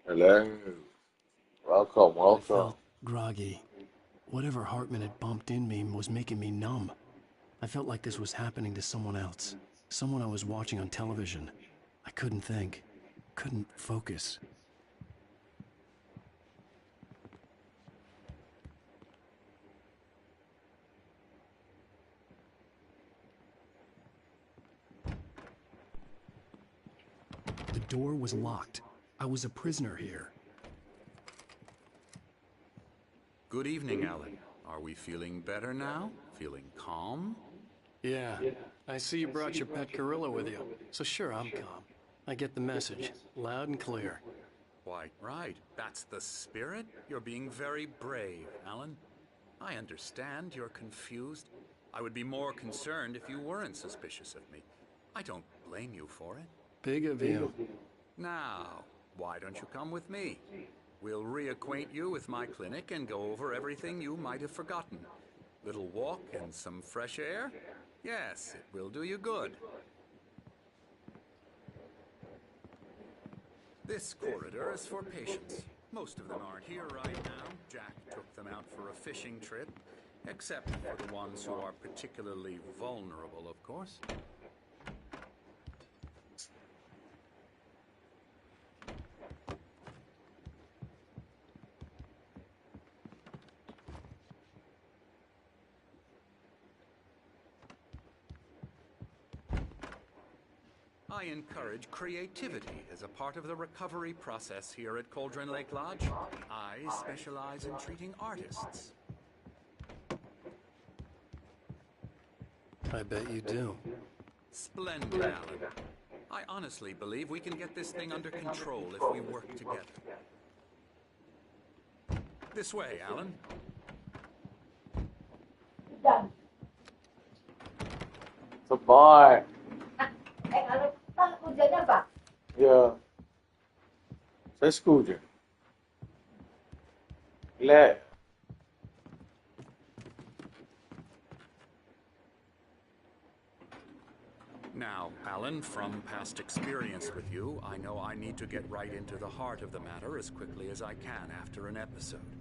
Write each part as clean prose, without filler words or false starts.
Hello. Welcome, I welcome. felt groggy. Whatever Hartman had bumped in me was making me numb. I felt like this was happening to someone else. Someone I was watching on television. I couldn't think. Couldn't focus. The door was locked. I was a prisoner here. Good evening, Alan. Are we feeling better now? Feeling calm? Yeah, I see you brought your pet gorilla with you. So sure, I'm calm. I get the message, loud and clear. Quite right. That's the spirit. You're being very brave, Alan. I understand you're confused. I would be more concerned if you weren't suspicious of me. I don't blame you for it. Big of you. Now, why don't you come with me? We'll reacquaint you with my clinic and go over everything you might have forgotten. Little walk and some fresh air? Yes, it will do you good. This corridor is for patients. Most of them aren't here right now. Jack took them out for a fishing trip, except for the ones who are particularly vulnerable, of course. I encourage creativity as a part of the recovery process here at Cauldron Lake Lodge. I specialize in treating artists. I bet you do. Splendid, Alan. I honestly believe we can get this thing under control if we work together. This way, Alan. Sabay. Ano pa? Hujan na ba? Yeah. Sa school je. Relax. Now, Alan, from past experience with you, I know I need to get right into the heart of the matter as quickly as I can after an episode.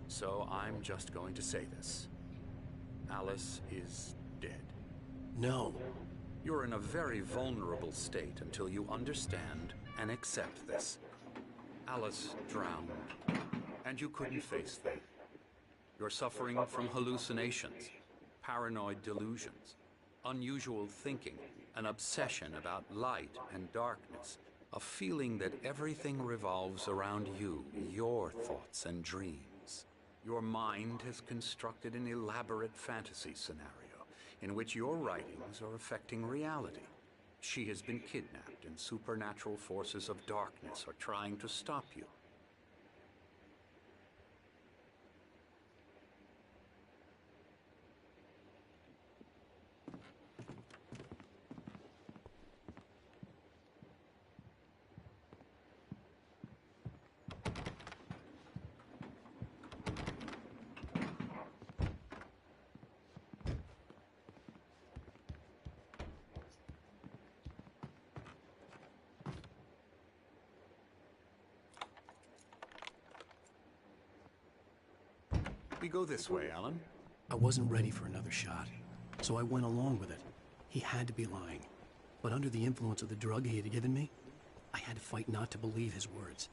So I'm just going to say this. Alice is dead. No. You're in a very vulnerable state until you understand and accept this. Alice drowned, and you couldn't face that. You're suffering from hallucinations, paranoid delusions, unusual thinking, an obsession about light and darkness, a feeling that everything revolves around you, your thoughts and dreams. Your mind has constructed an elaborate fantasy scenario in which your writings are affecting reality. She has been kidnapped, and supernatural forces of darkness are trying to stop you. We go this way, Alan. I wasn't ready for another shot, so I went along with it. He had to be lying. But under the influence of the drug he had given me, I had to fight not to believe his words.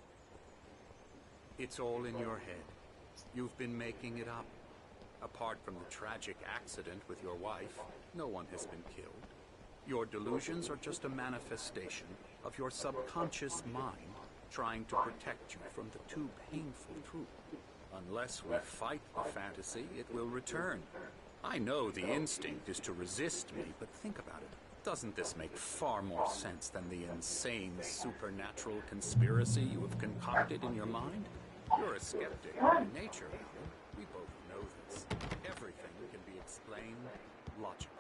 It's all in your head. You've been making it up. Apart from the tragic accident with your wife, no one has been killed. Your delusions are just a manifestation of your subconscious mind trying to protect you from the too painful truth. Unless we fight the fantasy, it will return. I know the instinct is to resist me, but think about it. Doesn't this make far more sense than the insane supernatural conspiracy you have concocted in your mind? You're a skeptic by nature, Alan. We both know this. Everything can be explained logically.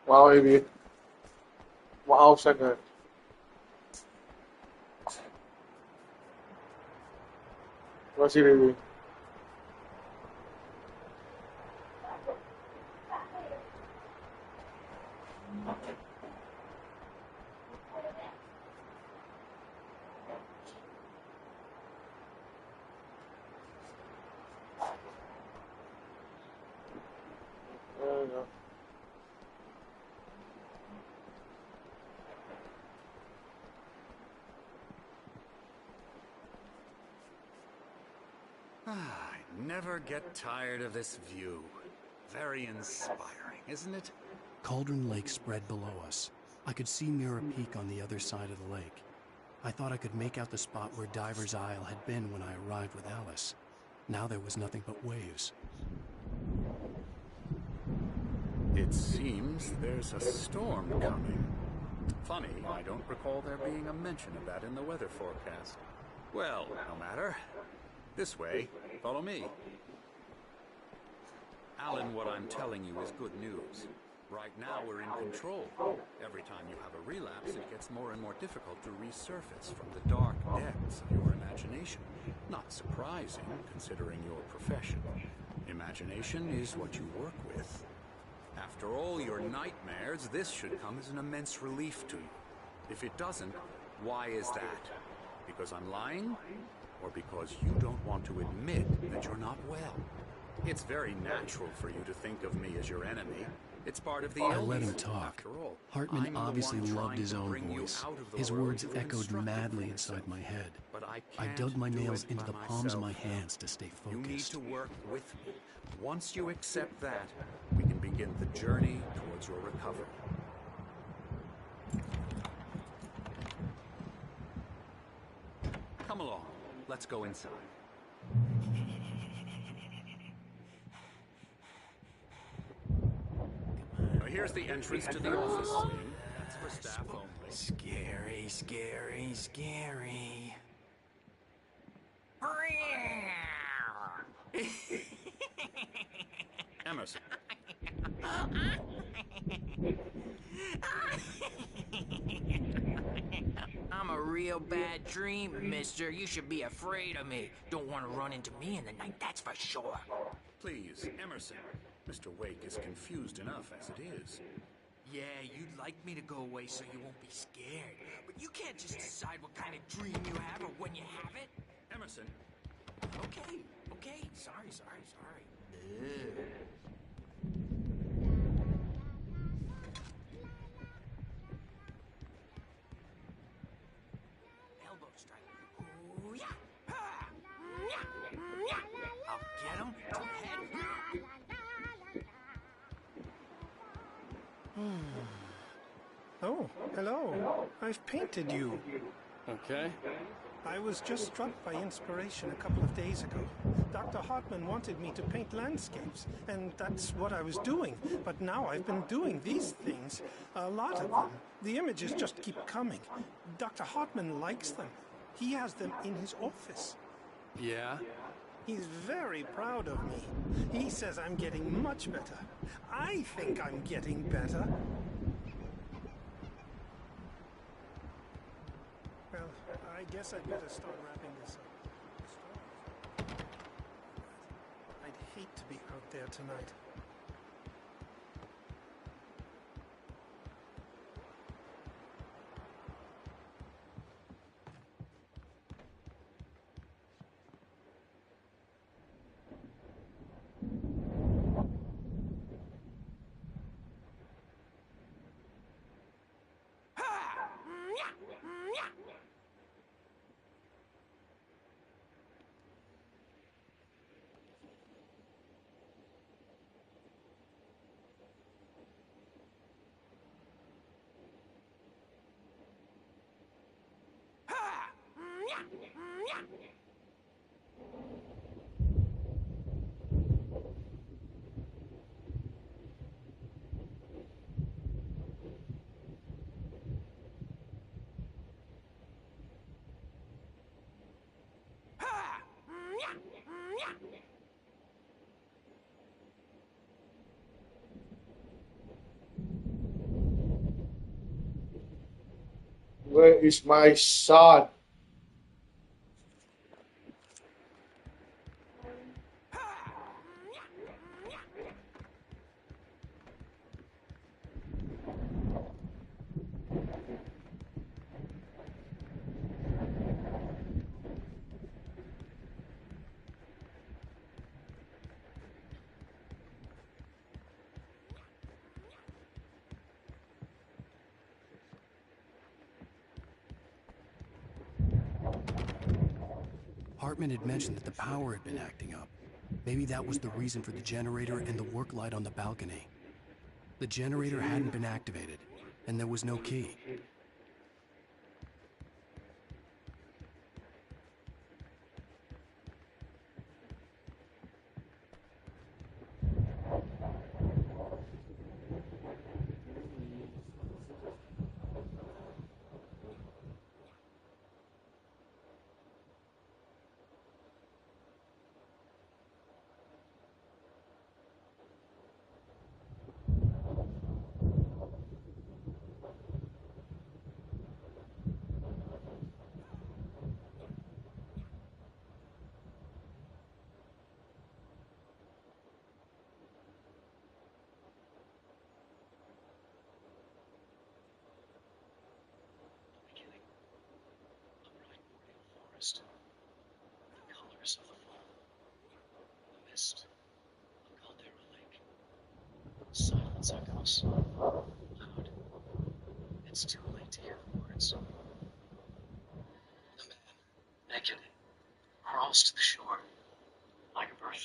Wow, baby. Wow, second. What's it, baby? I never get tired of this view. Very inspiring, isn't it? Cauldron Lake spread below us. I could see Mirror Peak on the other side of the lake. I thought I could make out the spot where Diver's Isle had been when I arrived with Alice. Now there was nothing but waves. It seems there's a storm coming. Funny, I don't recall there being a mention of that in the weather forecast. Well, no matter. This way. Follow me. Alan, what I'm telling you is good news. Right now, we're in control. Every time you have a relapse, it gets more and more difficult to resurface from the dark depths of your imagination. Not surprising, considering your profession. Imagination is what you work with. After all your nightmares, this should come as an immense relief to you. If it doesn't, why is that? Because I'm lying? Or because you don't want to admit that you're not well? It's very natural for you to think of me as your enemy. It's part of the illness. I let him talk. After all, Hartman obviously loved his own voice. His words you've echoed constructed madly for inside yourself. my head. But I I can't dug my do nails it into by the palms of my myself. hands to stay You need focused. to work with me. Once you accept that, we can begin the journey towards your recovery. Come along. Let's go inside. Now, here's the entrance to the office wing. That's for staff only. Scary, scary, scary. Emerson. I'm a real bad dream, mister. You should be afraid of me. Don't want to run into me in the night, that's for sure. Please, Emerson. Mr. Wake is confused enough as it is. Yeah, you'd like me to go away so you won't be scared. But you can't just decide what kind of dream you have or when you have it. Emerson. Okay. Sorry. Ugh. Elbow strike. Ooh, yeah. Ha! Yeah. Yeah. I'll get him to the head. Oh, hello. I've painted you. Okay. I was just struck by inspiration a couple of days ago. Dr. Hartman wanted me to paint landscapes, and that's what I was doing. But now I've been doing these things, a lot of them. The images just keep coming. Dr. Hartman likes them. He has them in his office. Yeah? He's very proud of me. He says I'm getting much better. I think I'm getting better. Well, I guess I'd better start wrapping this up. I'd hate to be out there tonight. Where is my son? Hartman had mentioned that the power had been acting up. Maybe that was the reason for the generator and the work light on the balcony. The generator hadn't been activated, and there was no key. The colors of the fall, the mist, a caldera lake. Silence echoes. Loud. It's too late to hear the words. The man, naked, crawls to the shore, like a bird.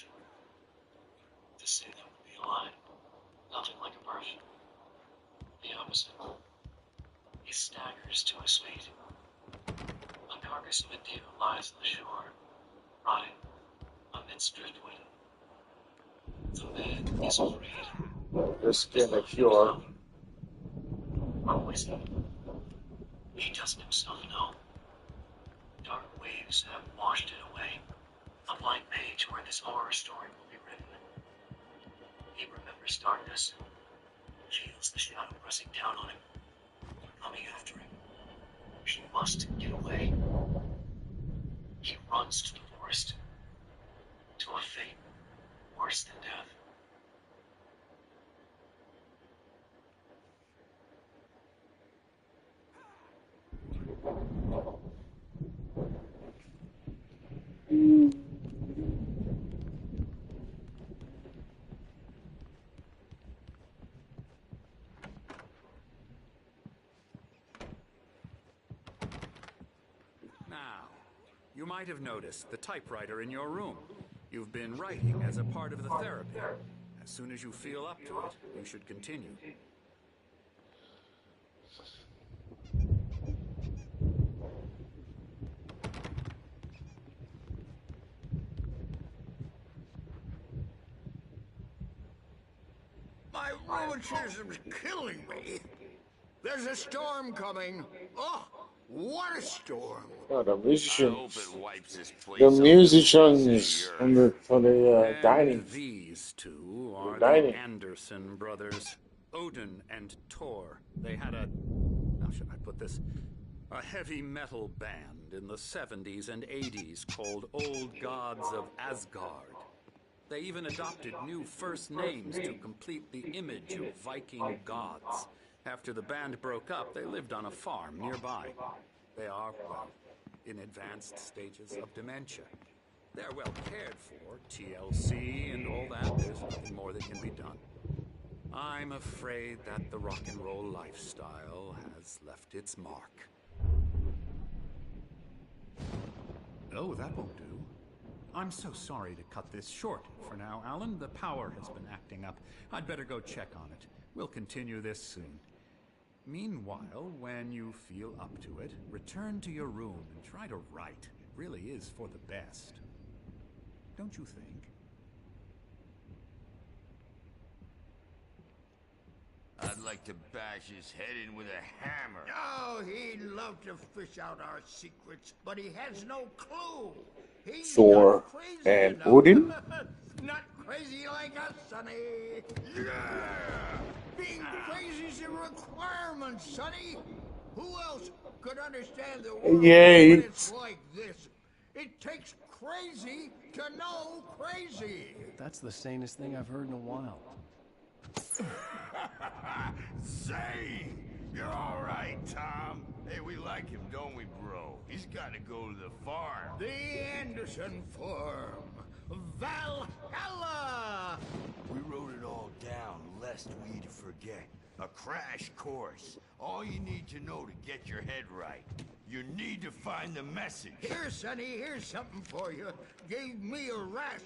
To say that would be a lie. Nothing like a bird. The opposite. He staggers to his feet. The carcass of a deer lies on the shore, rotting amidst driftwood. The man is afraid. The skin a cure. Or was he? He doesn't himself know. Dark waves have washed it away. A blank page where this horror story will be written. He remembers darkness. Feels the shadow pressing down on him. Coming after him. He must get away. He runs to the forest. To a fate worse than death. Now, you might have noticed the typewriter in your room. You've been writing as a part of the therapy. As soon as you feel up to it, you should continue. My rheumatism's killing me. There's a storm coming. Oh, what a storm. Oh, the I hope musicians. it wipes this place The off the musicians face of from the the And dining. these two are dining. the Anderson brothers, Odin and Tor. They had a, how should I put this? A heavy metal band in the 70s and 80s called Old Gods of Asgard. They even adopted new first names to complete the image of Viking gods. After the band broke up, they lived on a farm nearby. They are, well, in advanced stages of dementia. They're well cared for, TLC and all that. There's nothing more that can be done. I'm afraid that the rock and roll lifestyle has left its mark. Oh, that won't do. I'm so sorry to cut this short for now, Alan. The power has been acting up. I'd better go check on it. We'll continue this soon. Meanwhile, when you feel up to it, return to your room and try to write. It really is for the best. Don't you think? I'd like to bash his head in with a hammer. Oh, he'd love to fish out our secrets, but he has no clue. He's Thor not crazy and enough. Odin? Not crazy like us, Sonny. Yeah! Being crazy's a requirement, Sonny. Who else could understand the world Yeah, when it's- it's like this? It takes crazy to know crazy. That's the sanest thing I've heard in a while. Say, you're all right, Tom. Hey, we like him, don't we, bro? He's got to go to the farm. The Anderson farm. Valhalla! We wrote it all down, lest we forget. A crash course. All you need to know to get your head right. You need to find the message. Here, Sonny, here's something for you. Gave me a rash,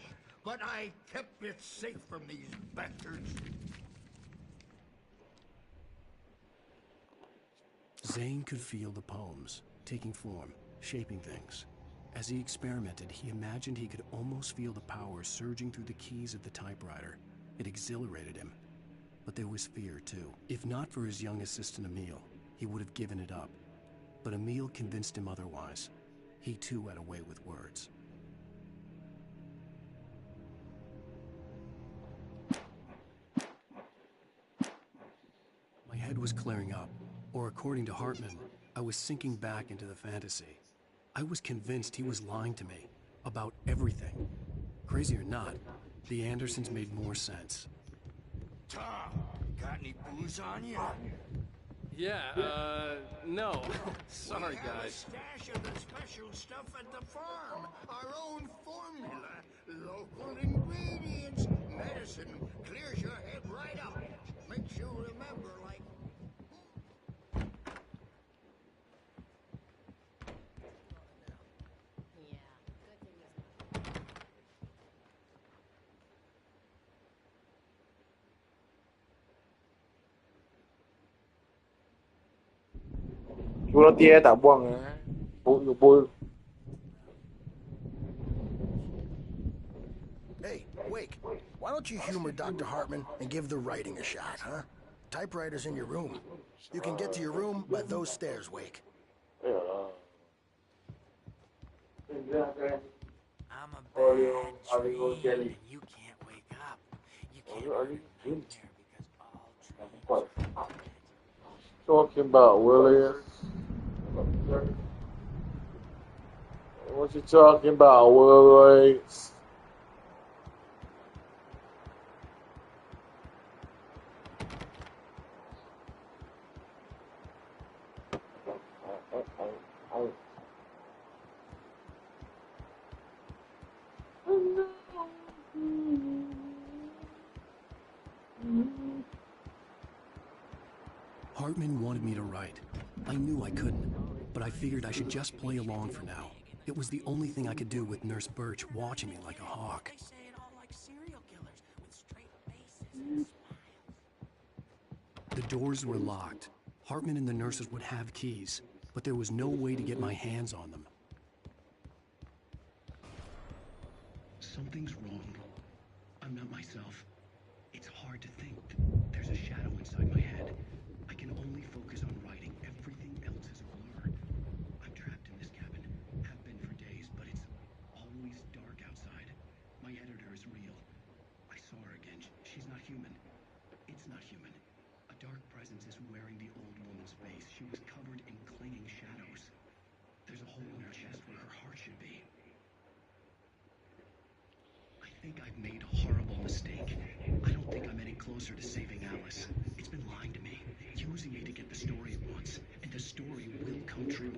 but I kept it safe from these bastards. Zane could feel the poems, taking form, shaping things. As he experimented, he imagined he could almost feel the power surging through the keys of the typewriter. It exhilarated him. But there was fear, too. If not for his young assistant, Emil, he would have given it up. But Emil convinced him otherwise. He, too, had a way with words. My head was clearing up. Or according to Hartman, I was sinking back into the fantasy. I was convinced he was lying to me about everything. Crazy or not, the Andersons made more sense. Tom, got any booze on you? Yeah, no. Sorry, We have a guys. stash of the special stuff at the farm. Our own formula. Local ingredients. Medicine clears your head right up. Makes you remember like... Chú nó tia tạm buông á. Bôi. Hey, Wake, why don't you humor Dr. Hartman and give the writing a shot, huh? Typewriter's in your room. You can get to your room by those stairs, Wake. I'm a bad dream, and you can't wake up. You can't have a nightmare because all dreams are dead. Talking about Willis. What you talking about, Willis? Hartman wanted me to write. I knew I couldn't, but I figured I should just play along for now. It was the only thing I could do with Nurse Birch watching me like a hawk. They say it all like serial killers with straight faces and smiles. The doors were locked. Hartman and the nurses would have keys, but there was no way to get my hands on them. Something's wrong. I'm not myself. It's hard to think. There's a shadow inside my head. I can only focus on writing. Everything else is a blur. I'm trapped in this cabin. Have been for days, but it's always dark outside. My editor is real. I saw her again. She's not human. It's not human. A dark presence is wearing the old woman's face. She was covered in clinging shadows. There's a hole in her chest where her heart should be. I think I've made a horrible mistake. I don't think I'm any closer to saving Alice. It's been lying to me, using me to get the story it wants, and the story will come true.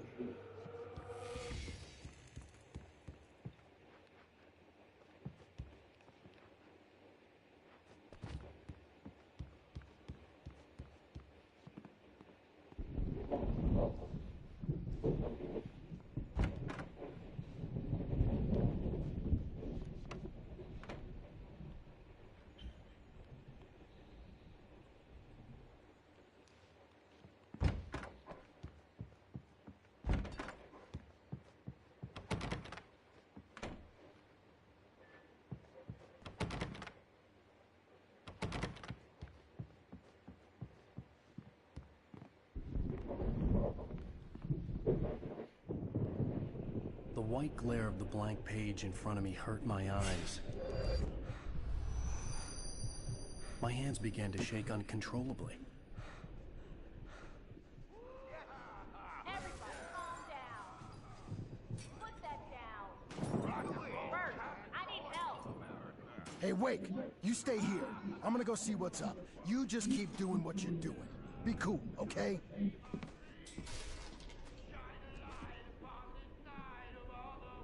The white glare of the blank page in front of me hurt my eyes. My hands began to shake uncontrollably. Everybody calm down. Put that down. Bert, I need help. Hey, Wake, you stay here. I'm gonna go see what's up. You just keep doing what you're doing. Be cool, okay?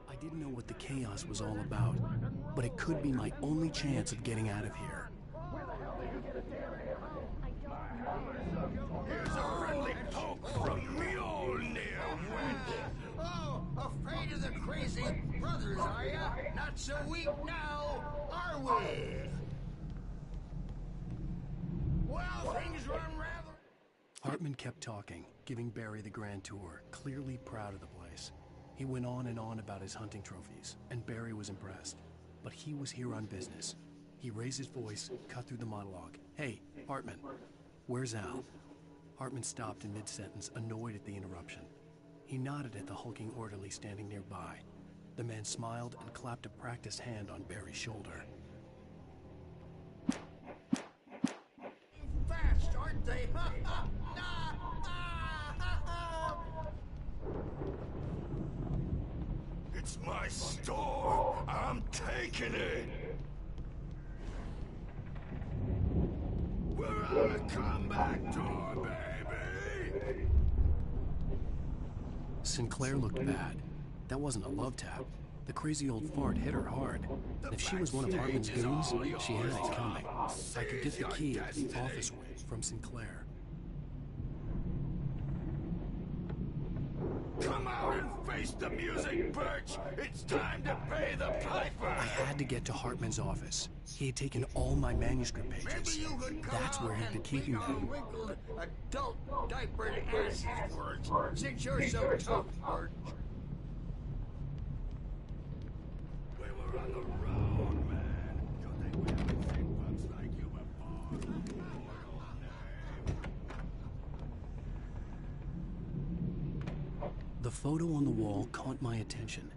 I didn't know what the chaos was all about, but it could be my only chance of getting out of here. Here's a friendly poke from Mjolnir, Wendy. crazy brothers, are ya? Not so weak now, are we? Well, things run rather... Hartman kept talking, giving Barry the grand tour, clearly proud of the place. He went on and on about his hunting trophies, and Barry was impressed. But he was here on business. He raised his voice, cut through the monologue. Hey, Hartman, where's Al? Hartman stopped in mid-sentence, annoyed at the interruption. He nodded at the hulking orderly standing nearby. The man smiled and clapped a practiced hand on Barry's shoulder. Fast, aren't they? It's my store. I'm taking it. We're on a comeback tour, baby. Sinclair looked bad. That wasn't a love tap. The crazy old fart hit her hard. And if she was one of Hartman's goons, she had it coming. I could get the key to the office wing from Sinclair. Come out and face the music, Birch! It's time to pay the piper! I had to get to Hartman's office. He had taken all my manuscript pages. Maybe you could come That's where he'd been keeping them. wrinkled adult diapered asses words, since you're so tough, Birch. We were on the road, man. You think we haven't seen bugs like you before? The photo on the wall caught my attention.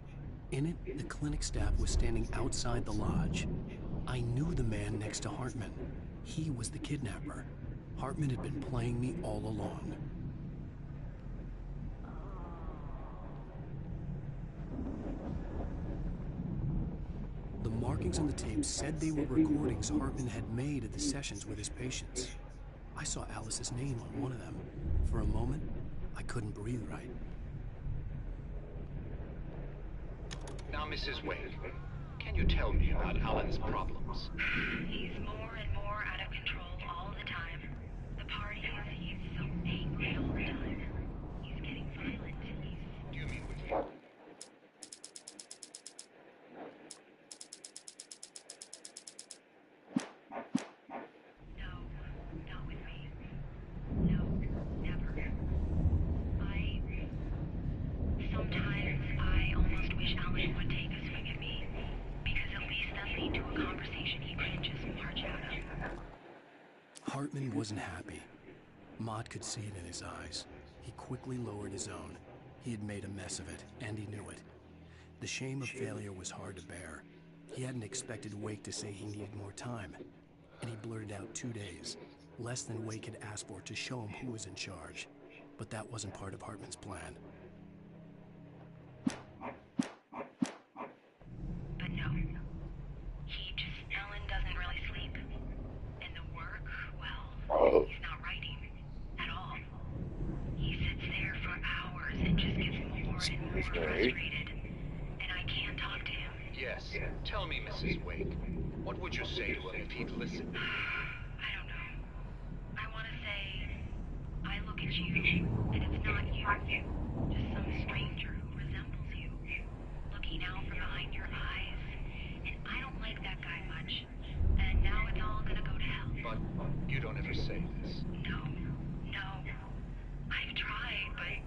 In it, the clinic staff was standing outside the lodge. I knew the man next to Hartman. He was the kidnapper. Hartman had been playing me all along. The markings on the tape said they were recordings Hartman had made of the sessions with his patients. I saw Alice's name on one of them. For a moment, I couldn't breathe right. Now, Mrs. Wade, can you tell me about Alan's problems? He's more and more out of control all the time. The parties, he's so angry all the time. He's getting violent. Do you mean with you? No, not with me. No, never. Sometimes I almost wish Alan would take a swing at me, because at least that lead to a conversation he couldn't just march out of. Hartman wasn't happy. Mott could see it in his eyes. He quickly lowered his own. He had made a mess of it, and he knew it. The shame of failure was hard to bear. He hadn't expected Wake to say he needed more time, and he blurted out 2 days, less than Wake had asked for to show him who was in charge. But that wasn't part of Hartman's plan. But no, Alan doesn't really sleep. And the work, well, he's not writing at all. He sits there for hours and just gets more and more frustrated. And I can't talk to him. Yes. Tell me, Mrs. Wake, what would you say to him if he'd listen? I don't know. I want to say, I look at you, and it's not you. Just some stranger who resembles you. Looking out from behind your eyes. And I don't like that guy much. And now it's all gonna go to hell. But you don't ever say this. No. I've tried, but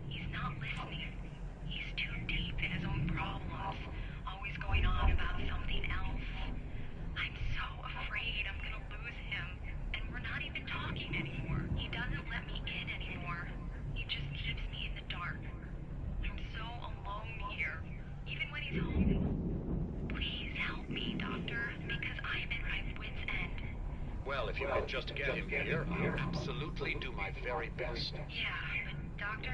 he's not listening. He's too deep in his own problems. Always going on about something else. I'm so afraid I'm gonna lose him. And we're not even talking anymore. He doesn't let me in anymore. He just keeps me in the dark. I'm so alone here. Even when he's home. Please help me, Doctor, because I'm at my wit's end. Well, if you could just get him here, I'll absolutely do my very best. Yeah, but Doctor,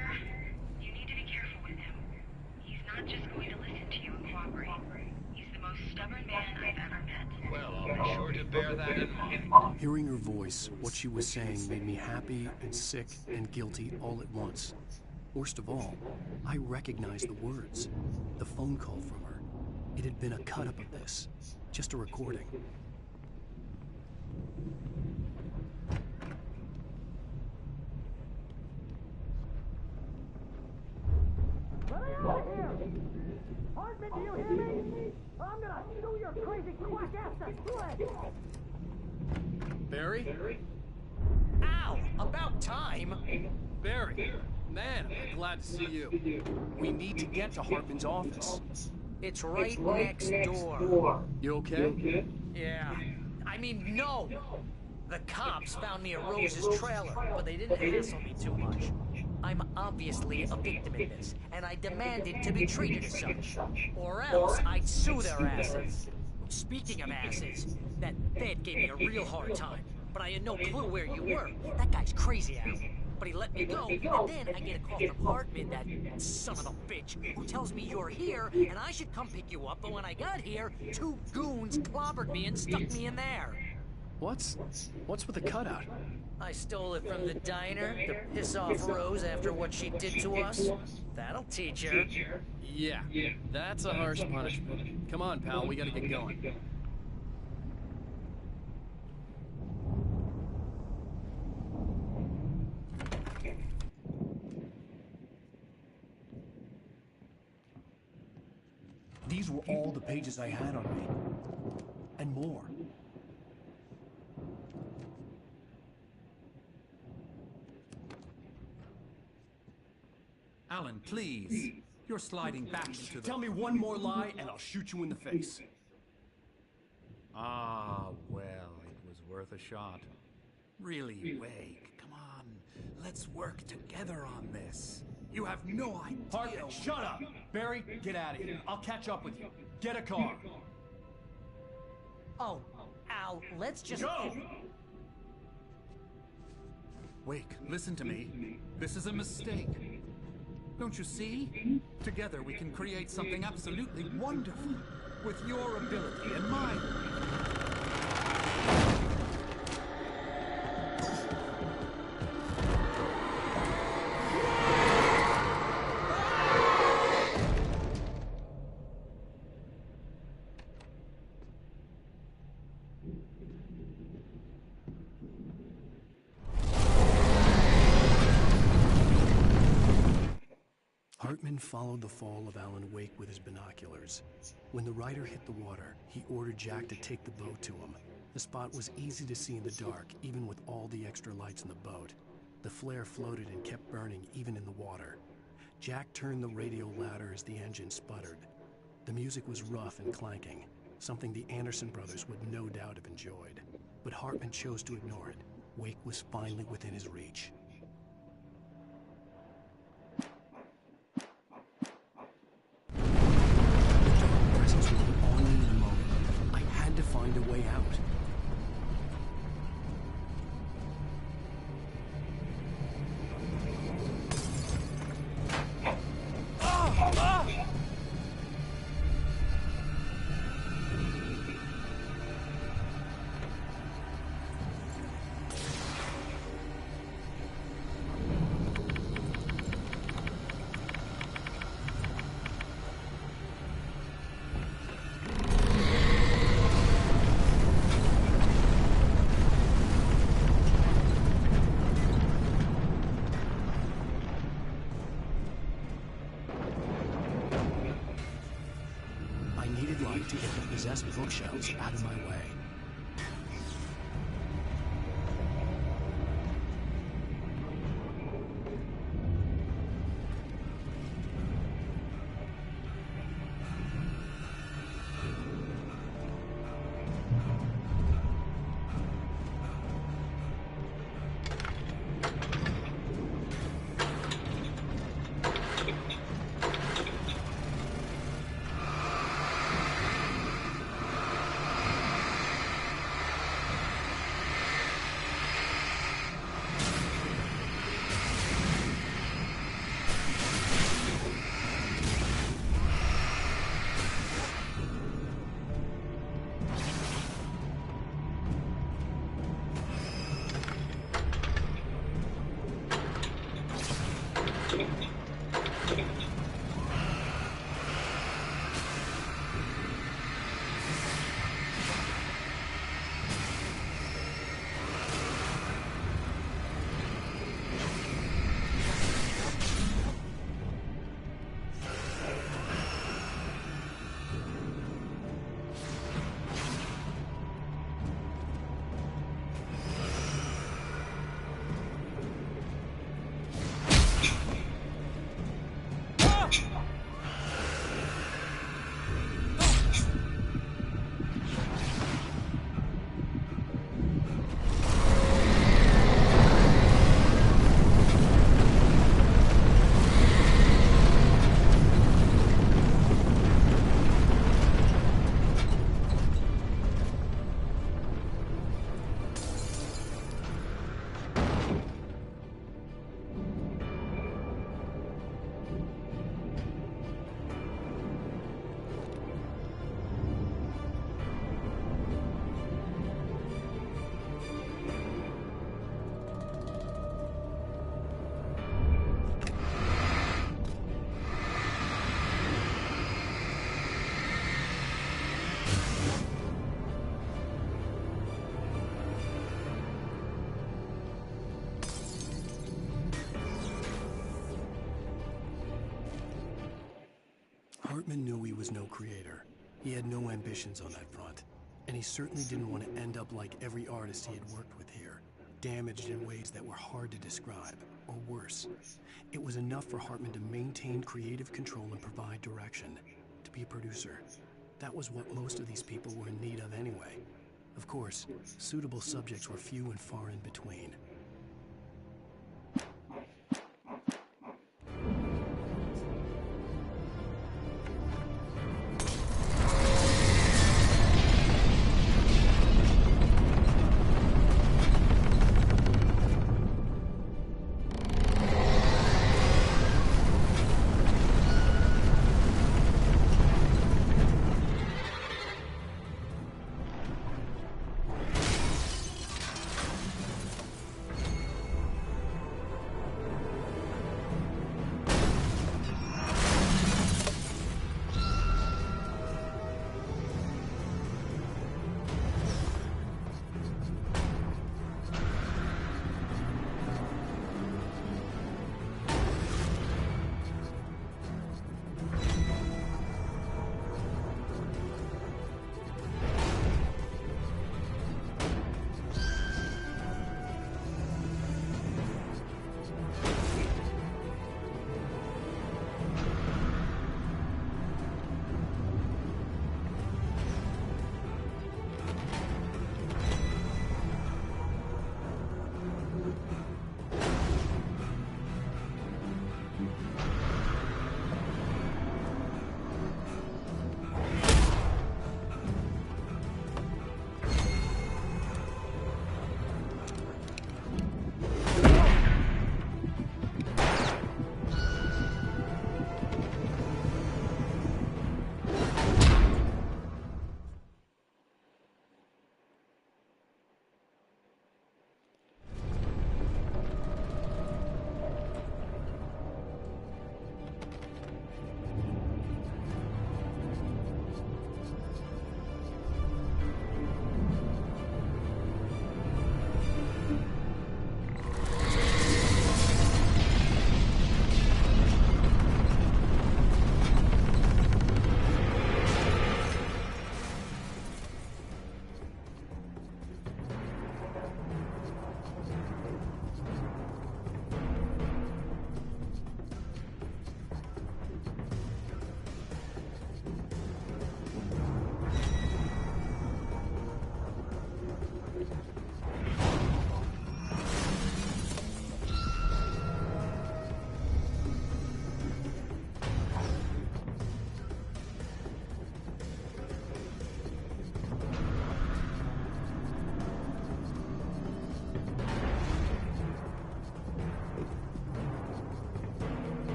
you need to be careful with him. He's not just going to listen to you and cooperate. He's the most stubborn man I've ever met. Well, I'll be sure to bear that in mind. Hearing her voice, what she was saying made me happy and sick and guilty all at once. Worst of all, I recognized the words. The phone call from her. It had been a cut-up of this. Just a recording. Let me out of here! Hartman, do you hear me? I'm gonna sue your crazy quack ass to shreds! Barry? Ow! About time! Barry! Man, I'm glad to see you. We need to get to Hartman's office. It's right next door. You okay? Yeah. I mean, no! The cops found me at Rose's trailer, but they didn't hassle me too much. I'm obviously a victim in this, and I demanded to be treated as such. Or else I'd sue their asses. Speaking of asses, that Fed gave me a real hard time, but I had no clue where you were. That guy's crazy, Al. But he let me go, and then I get a call from Hartman, that son of a bitch, who tells me you're here, and I should come pick you up, but when I got here, 2 goons clobbered me and stuck me in there. What's with the cutout? I stole it from the diner to piss off Rose after what she did to us. That'll teach her. Yeah, that's a harsh punishment. Come on, pal, we gotta get going. These were all the pages I had on me. And more. Alan, please. You're sliding back into the... Tell me one more lie and I'll shoot you in the face. Ah, well, it was worth a shot. Really, Wake, come on. Let's work together on this. You have no idea... Hartman, shut up! Barry, get out of here. I'll catch up with you. Get a car. Oh, Al, let's just... Go! Wake, listen to me. This is a mistake. Don't you see? Together we can create something absolutely wonderful. With your ability and mine. Hartman followed the fall of Alan Wake with his binoculars. When the rider hit the water, he ordered Jack to take the boat to him. The spot was easy to see in the dark, even with all the extra lights in the boat. The flare floated and kept burning, even in the water. Jack turned the radio louder as the engine sputtered. The music was rough and clanking, something the Anderson brothers would no doubt have enjoyed. But Hartman chose to ignore it. Wake was finally within his reach. Presence would be on me in a moment. I had to find a way out. To get the possessed bookshelves out of my way. Hartman knew he was no creator. He had no ambitions on that front. And he certainly didn't want to end up like every artist he had worked with here, damaged in ways that were hard to describe, or worse. It was enough for Hartman to maintain creative control and provide direction, to be a producer. That was what most of these people were in need of anyway. Of course, suitable subjects were few and far in between.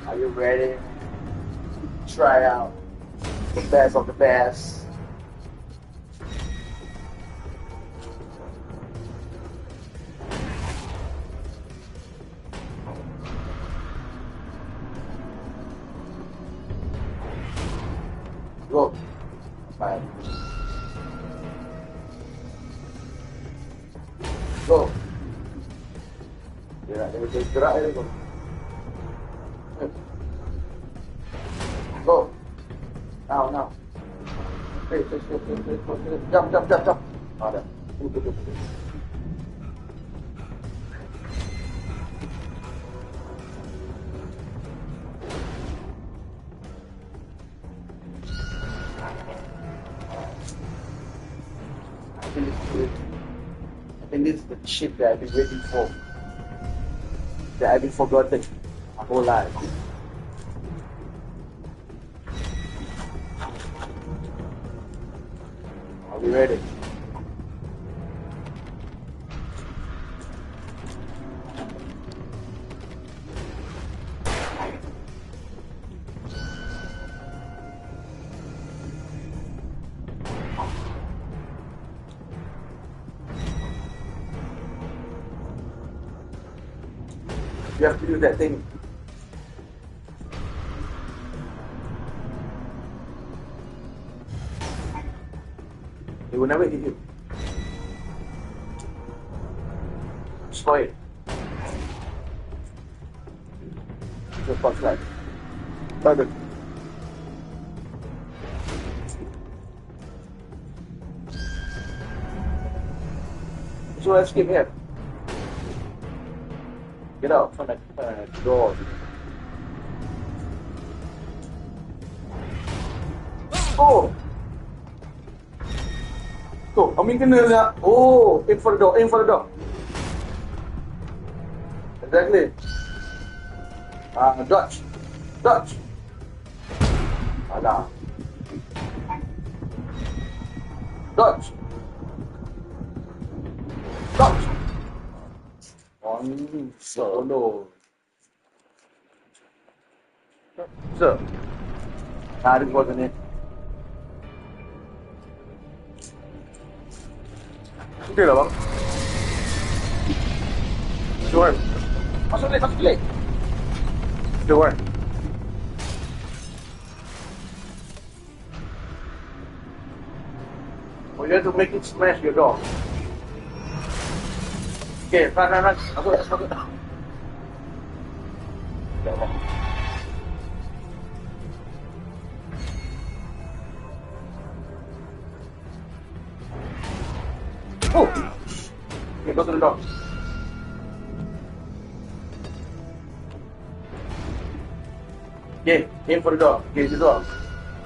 Are you ready? Try out the best of the best. Go. Bye. Go. Gerak dia gerak dia go. Go. Now. Hey. Jump. Ada. I think this is the shit that I've been waiting for. That I've been forgotten my whole life. Are we ready? You have to do that thing. It will never hit you. Destroy it. The flashlight. Target. So let's skip here. Get out from the door. Oh! Tuh, Amin kena lah. Oh, aim for the door, aim for the door. Exactly. Dodge. Dodge. Alah. Dodge. Dodge. Oh no. Sir. This wasn't it. Okay lah bang. Johan. Masuk bilik. Johan. Oh, you have to make it smash your door. Okay, run. Masuk. Oh! Okay, go to the door. Okay, aim for the door. Okay, the door.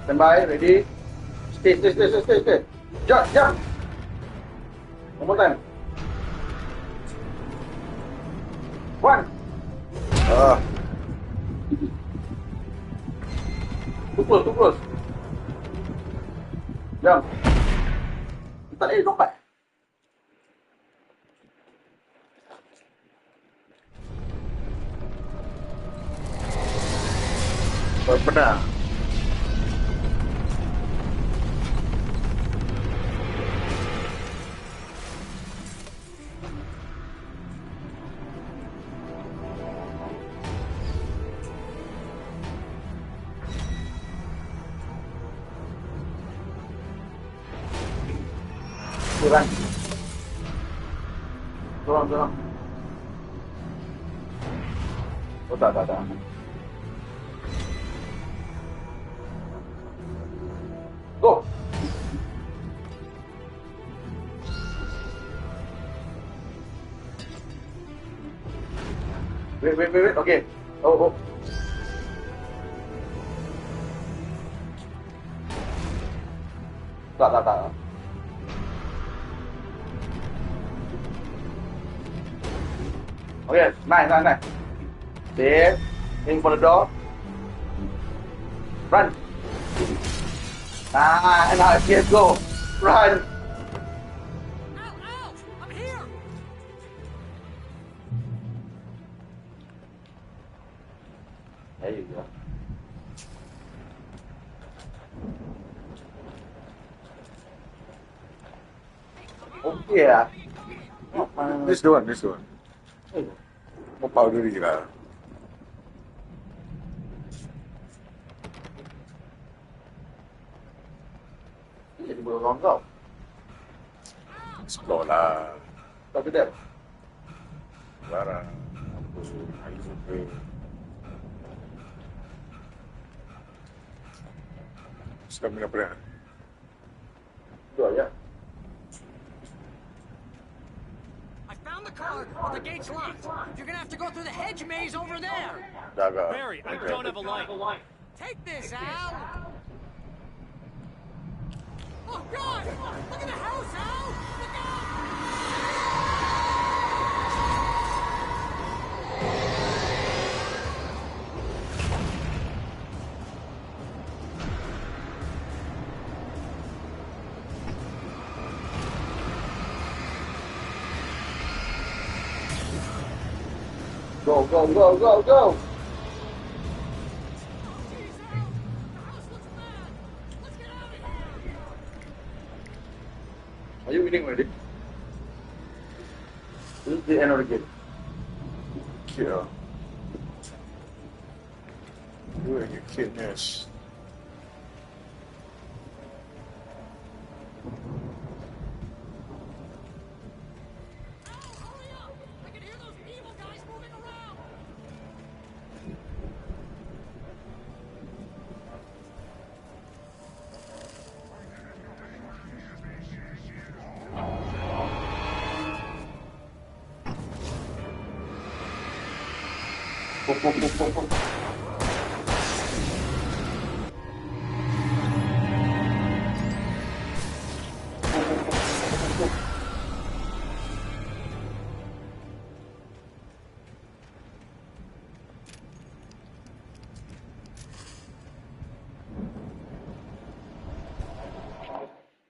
Stand by, ready. Stay. Jump. One more time. 1. Too close. Jump. Tak boleh lompat. Benar. Kurang. Oh, tak. Go. Wait. Okay. Oh. Tak. Okay, nice. There. Aim for the door. Run. And now let's go. Run. Ow! I'm here. There you go. Okay lah. This one. More powdery lah. Jadi bolong kau. Explore lah. Tak kedap. Barang. Air suka. Sekarang minum apa? Dua ya. I found the car, but the gate's locked. You're gonna have to go through the hedge maze over there. Barry, I don't have a light. Take this, Al. Oh God! Look at the house, Al. Look out! Go, go, go, go, go! Are you winning already? This is the end of the game. Kill. You and your kidness.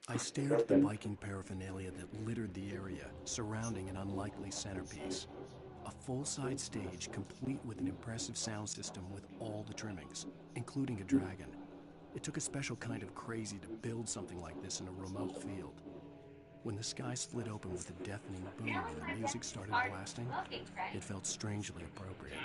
I stared at the Viking paraphernalia that littered the area, surrounding an unlikely centerpiece. A full-size stage complete with an impressive sound system with all the trimmings, including a dragon. It took a special kind of crazy to build something like this in a remote field. When the sky split open with a deafening boom and the music started blasting, it felt strangely appropriate.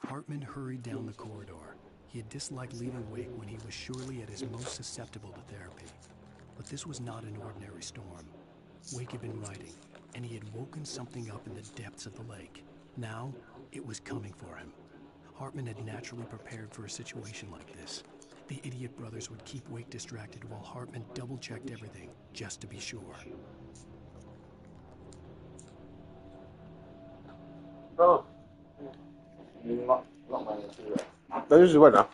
Hartman hurried down the corridor. He had disliked leaving Wake when he was surely at his most susceptible to therapy. But this was not an ordinary storm. Wake had been writing, and he had woken something up in the depths of the lake. Now, it was coming for him. Hartman had naturally prepared for a situation like this. The idiot brothers would keep Wake distracted while Hartman double-checked everything, just to be sure. Oh. That is what now?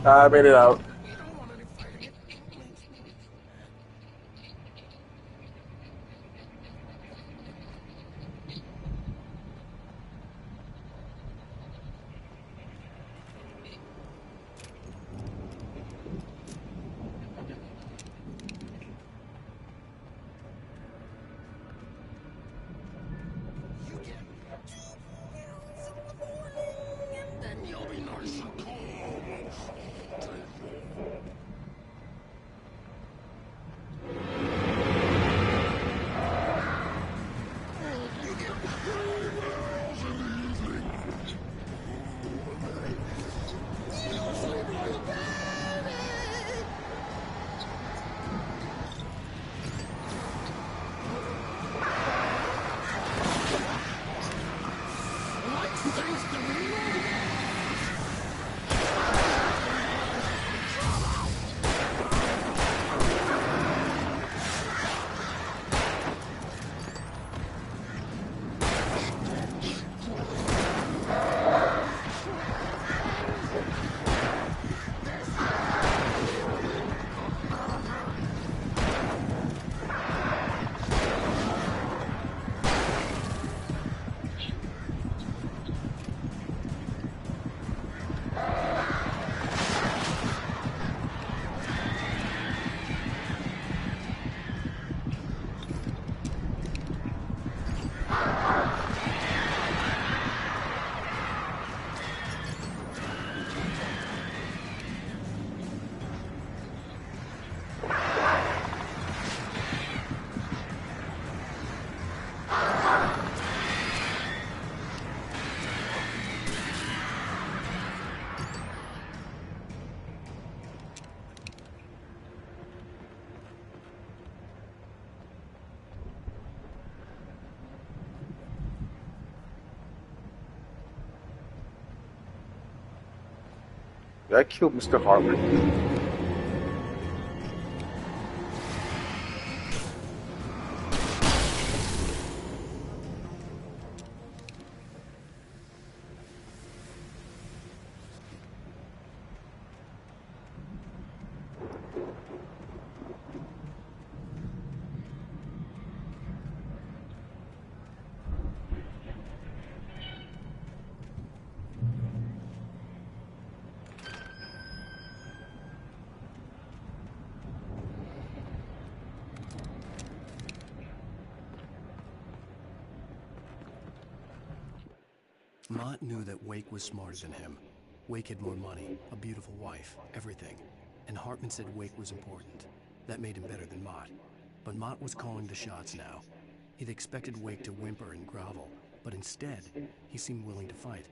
I made it out. Then you'll be nice and cool. That killed Mr. Hartman. Mott knew that Wake was smarter than him. Wake had more money, a beautiful wife, everything. And Hartman said Wake was important. That made him better than Mott. But Mott was calling the shots now. He'd expected Wake to whimper and grovel, but instead, he seemed willing to fight.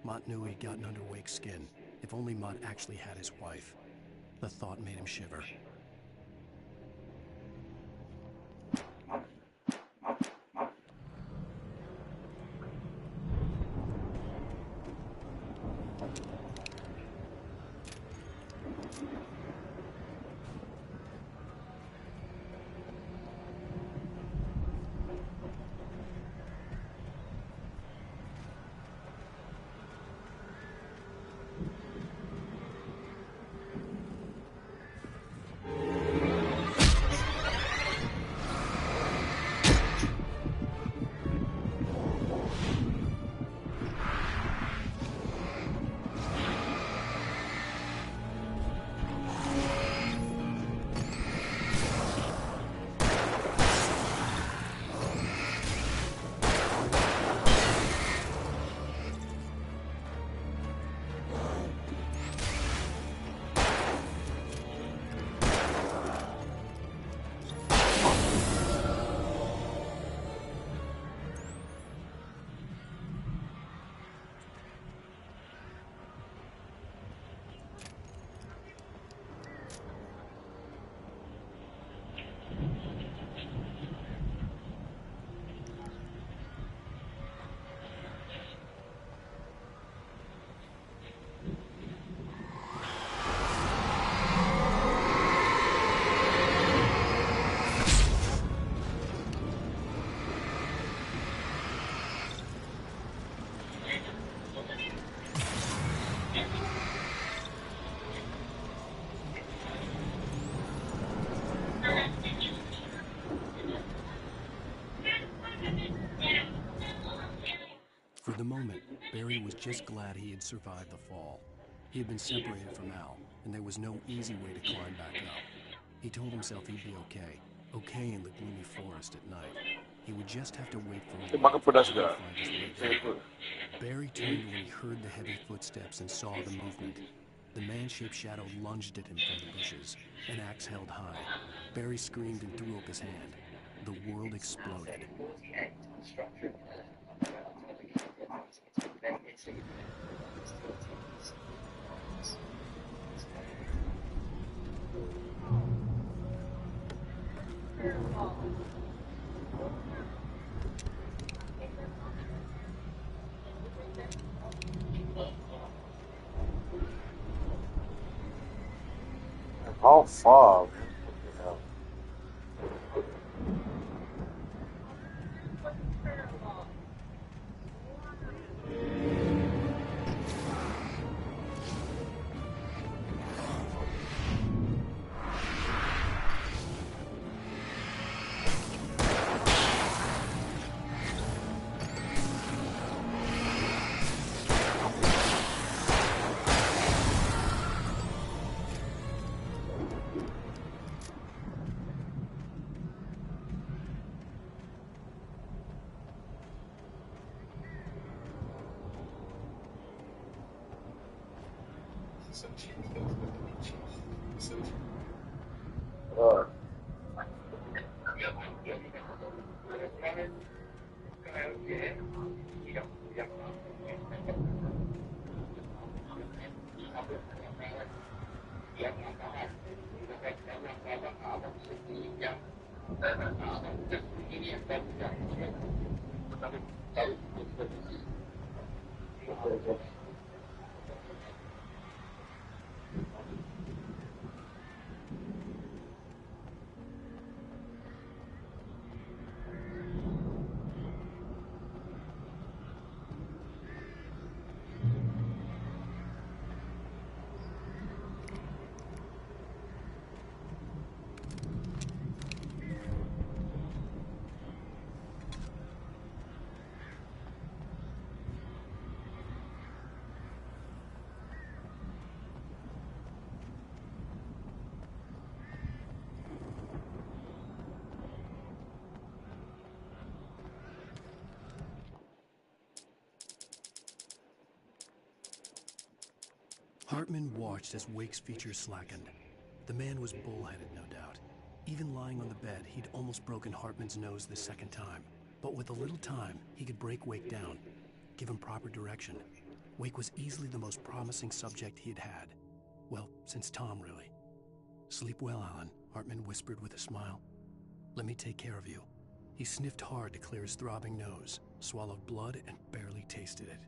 Mott knew he'd gotten under Wake's skin. If only Mott actually had his wife. The thought made him shiver. For the moment, Barry was just glad he had survived the fall. He had been separated from Al, and there was no easy way to climb back up. He told himself he'd be okay, okay in the gloomy forest at night. He would just have to wait for his wife to find his way down. Barry turned when he heard the heavy footsteps and saw the movement. The man-shaped shadow lunged at him from the bushes, an axe held high. Barry screamed and threw up his hand. The world exploded. How far? Hartman watched as Wake's features slackened. The man was bullheaded, no doubt. Even lying on the bed, he'd almost broken Hartman's nose the second time. But with a little time, he could break Wake down, give him proper direction. Wake was easily the most promising subject he had had. Well, since Tom, really. Sleep well, Alan, Hartman whispered with a smile. Let me take care of you. He sniffed hard to clear his throbbing nose, swallowed blood, and barely tasted it.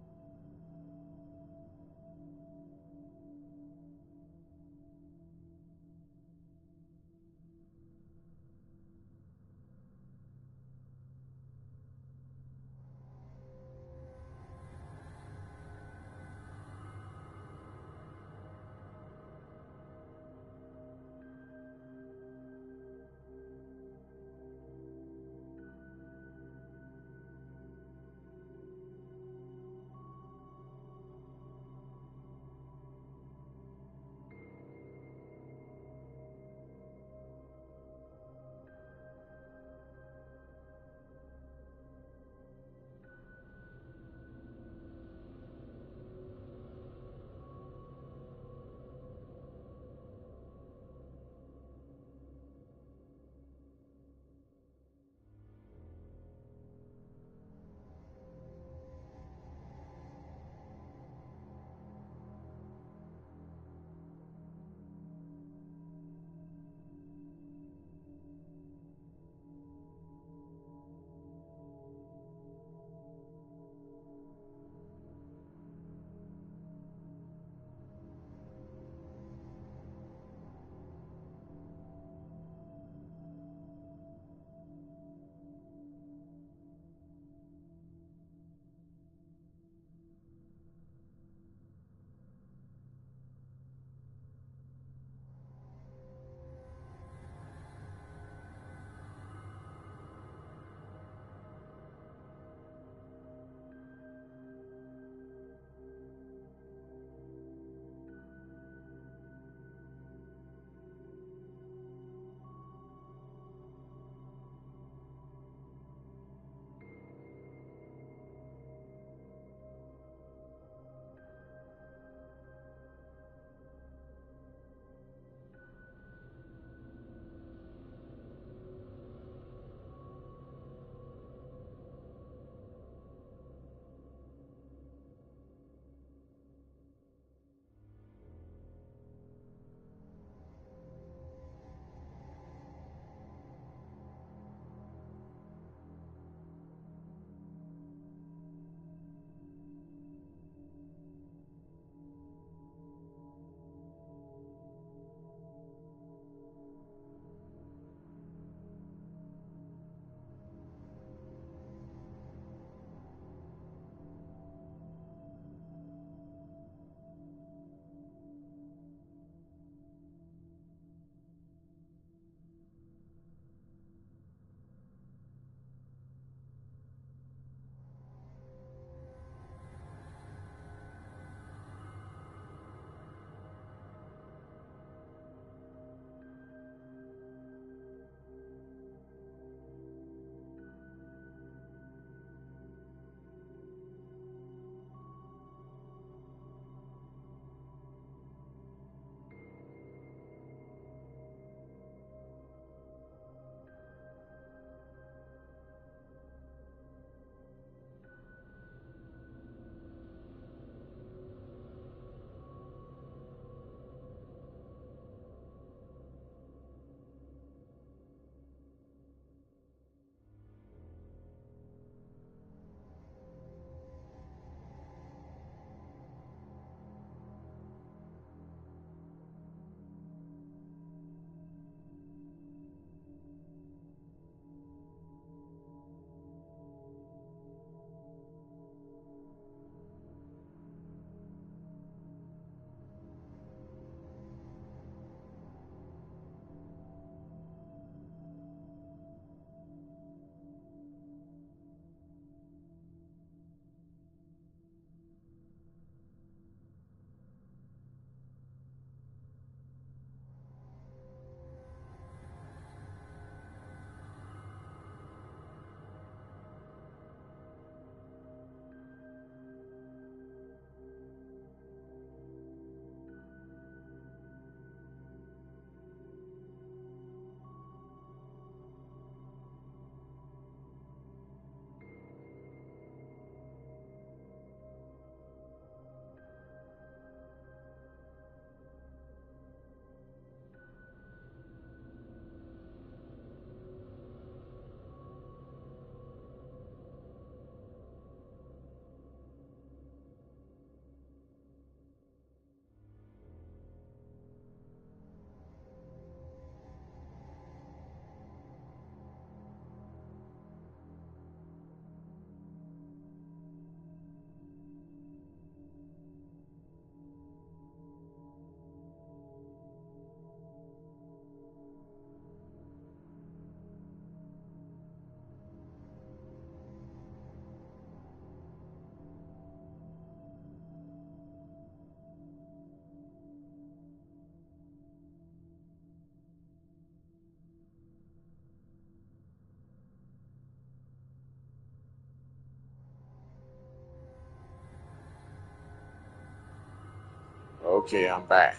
Okay, I'm back.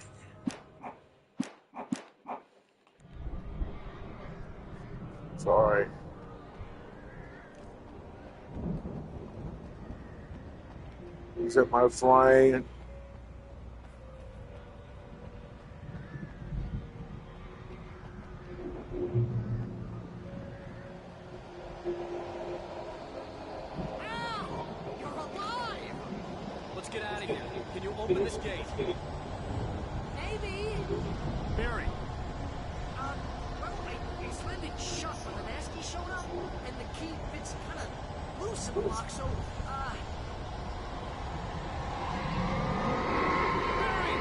Sorry. Is it my friend? You're alive! Let's get out of here. Can you open this gate? Maybe. Barry! Well, I slammed it shut when the Nasty showed up, and the key fits kind of loose in the lock, so, Barry!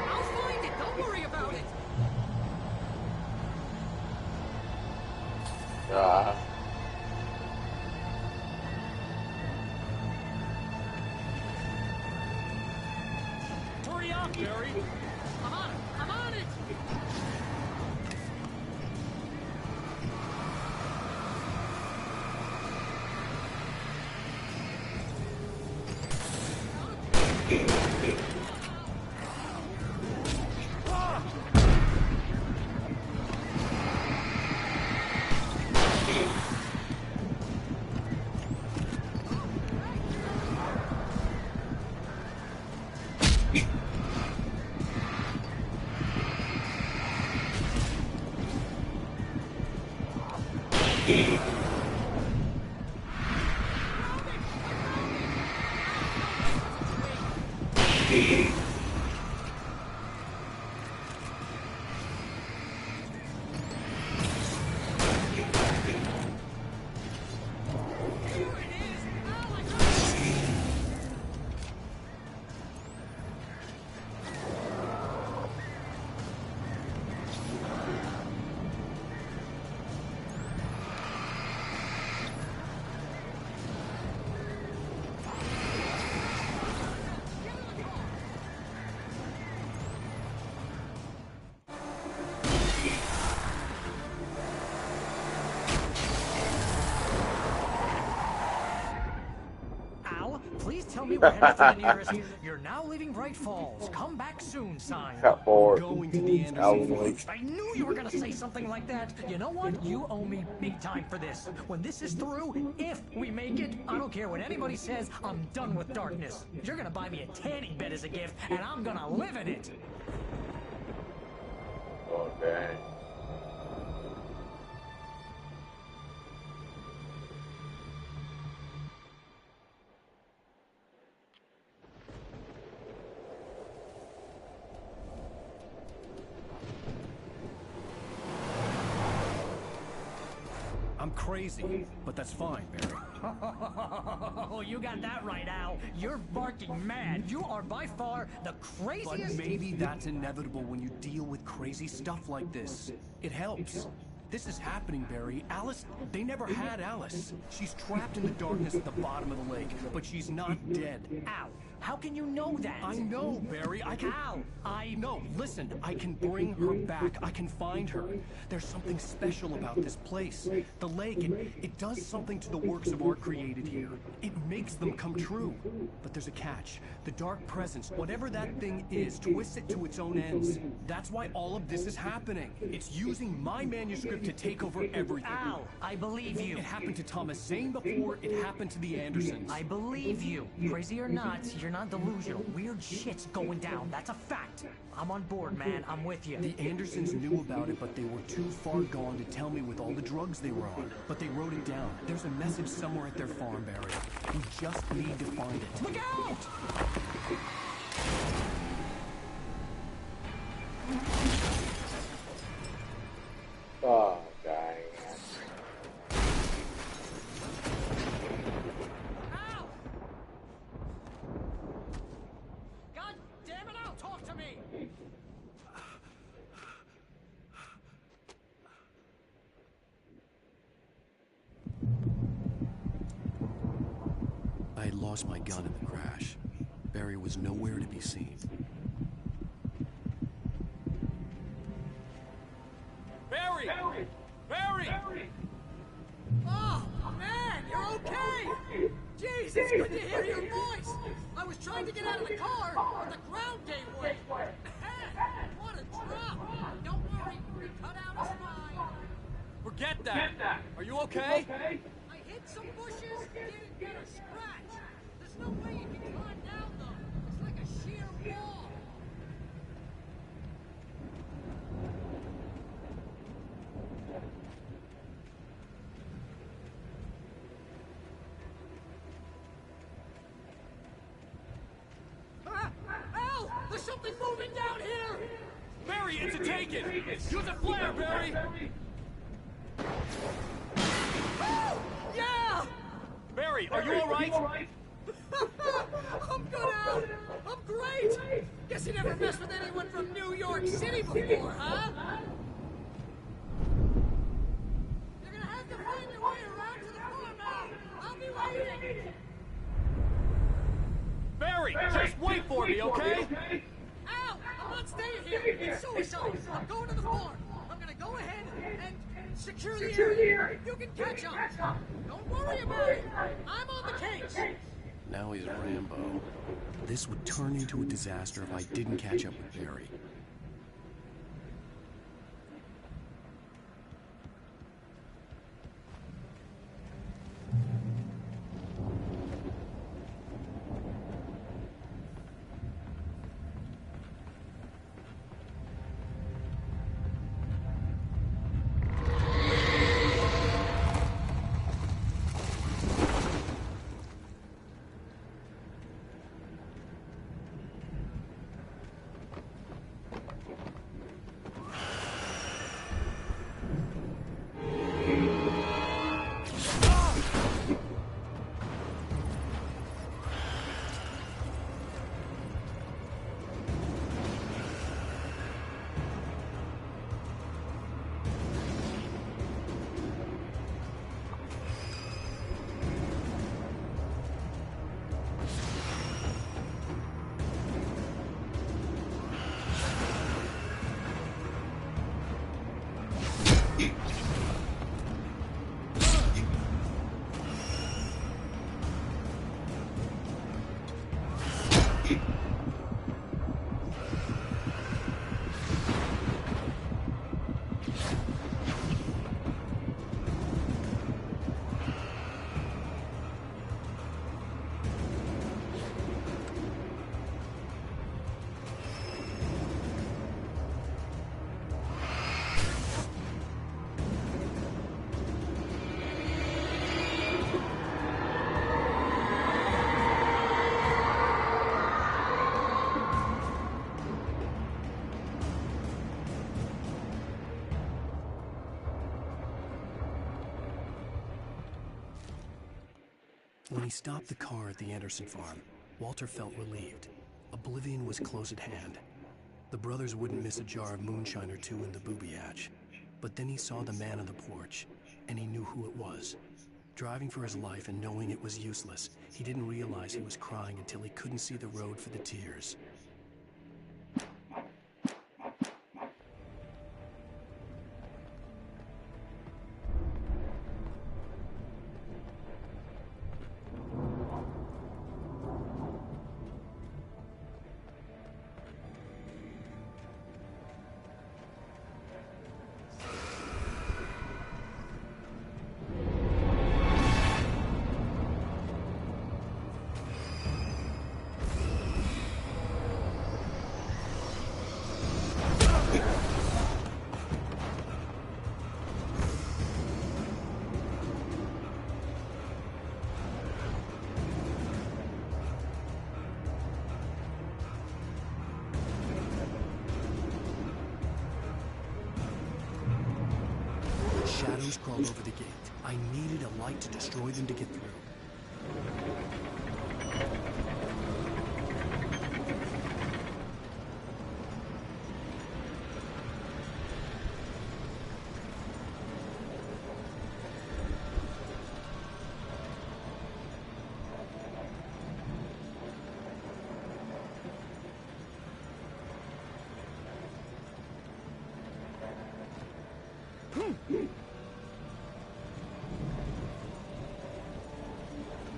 I'll find it, don't worry about it! Hurry up, Barry! I'm on it! Please tell me we're headed to the nearest. You're now leaving Bright Falls. Come back soon, sign. Going to the Anderson. I knew you were gonna say something like that. You know what? You owe me big time for this. When this is through, if we make it, I don't care what anybody says, I'm done with darkness. You're gonna buy me a tanning bed as a gift, and I'm gonna live in it. Okay. I'm crazy, but that's fine, Barry. Oh, you got that right, Al. You're barking mad. You are by far the craziest. But maybe that's inevitable when you deal with crazy stuff like this. It helps. This is happening, Barry. Alice, they never had Alice. She's trapped in the darkness at the bottom of the lake, but she's not dead. Al, how can you know that? I know, Barry. I can... Al, No, listen. I can bring her back. I can find her. There's something special about this place. The lake, it does something to the works of art created here. It makes them come true. But there's a catch. The dark presence, whatever that thing is, twists it to its own ends. That's why all of this is happening. It's using my manuscript to take over everything. Al, I believe you. It happened to Thomas Zane before. It happened to the Andersons. I believe you. Crazy or not, you're not delusional. Weird shit's going down. That's a fact. I'm on board, man. I'm with you. The Andersons knew about it, but they were too far gone to tell me with all the drugs they were on. But they wrote it down. There's a message somewhere at their farm, Barry. We just need to find it. Look out! Oh, dang. Al! God damn it, Al! Talk to me! I had lost my gun in the crash. Barry was nowhere to be seen. Barry! Barry! Oh, man, you're okay! Jesus, good to hear your voice! I was trying to get out of the car, but the ground gave way. What a drop! Don't worry, the cutout is fine. Forget that. Are you okay? I hit some bushes, didn't get a scratch. There's no way you can climb down, though. It's like a sheer wall. Al! There's something moving down here! Barry, it's a take-it! Use a flare, Barry! Oh, yeah! Barry, are you alright? I'm good, Al! I'm great! Guess you never messed with anyone from New York City before, huh? You're gonna have to find your way around to the farm, Al! I'll be waiting! Barry, just wait for me, okay? Al! I'm not staying here! It's suicide! I'm going to the farm! I'm gonna go ahead and secure the area! You can catch up! Don't worry about it! I'm on the case! Now he's Rambo. This would turn into a disaster if I didn't catch up with Barry. When he stopped the car at the Anderson farm, Walter felt relieved. Oblivion was close at hand. The brothers wouldn't miss a jar of moonshine or two in the booby hatch. But then he saw the man on the porch, and he knew who it was. Driving for his life and knowing it was useless, he didn't realize he was crying until he couldn't see the road for the tears. Shadows crawled over the gate. I needed a light to destroy them to get through.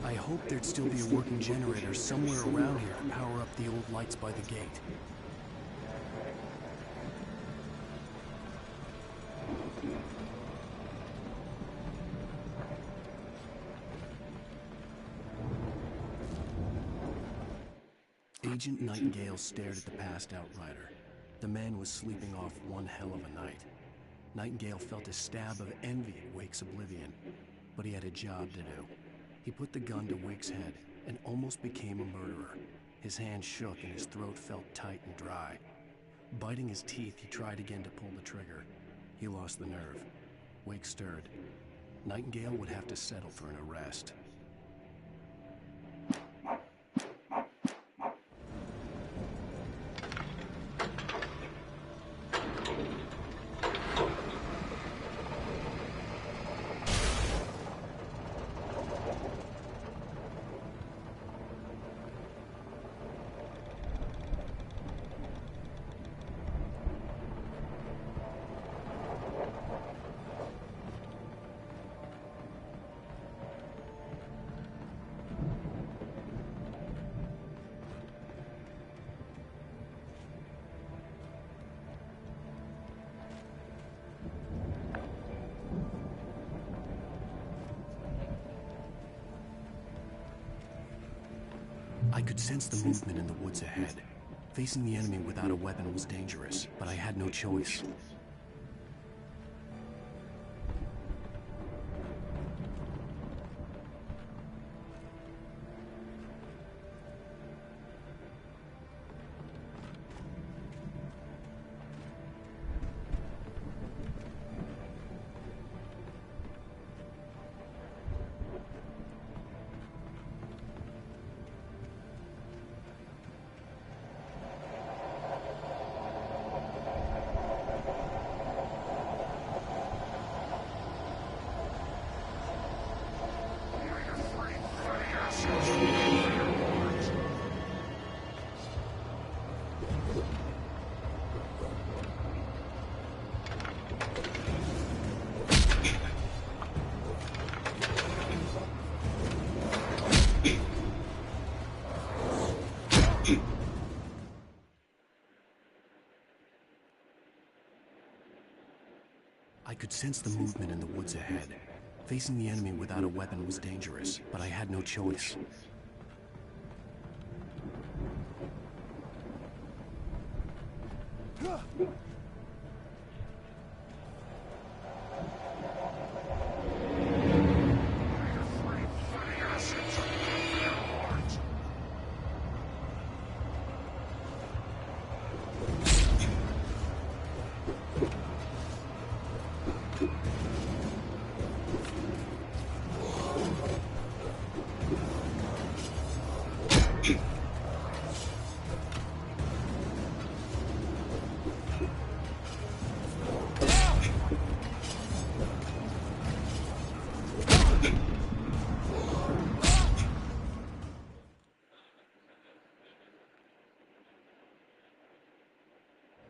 I hoped there'd still be a working generator somewhere around here to power up the old lights by the gate. Agent Nightingale stared at the passed out rider. The man was sleeping off one hell of a night. Nightingale felt a stab of envy at Wake's oblivion, but he had a job to do. He put the gun to Wake's head and almost became a murderer. His hand shook and his throat felt tight and dry. Biting his teeth, he tried again to pull the trigger. He lost the nerve. Wake stirred. Nightingale would have to settle for an arrest. I could sense the movement in the woods ahead. Facing the enemy without a weapon was dangerous, but I had no choice. I could sense the movement in the woods ahead. Facing the enemy without a weapon was dangerous, but I had no choice.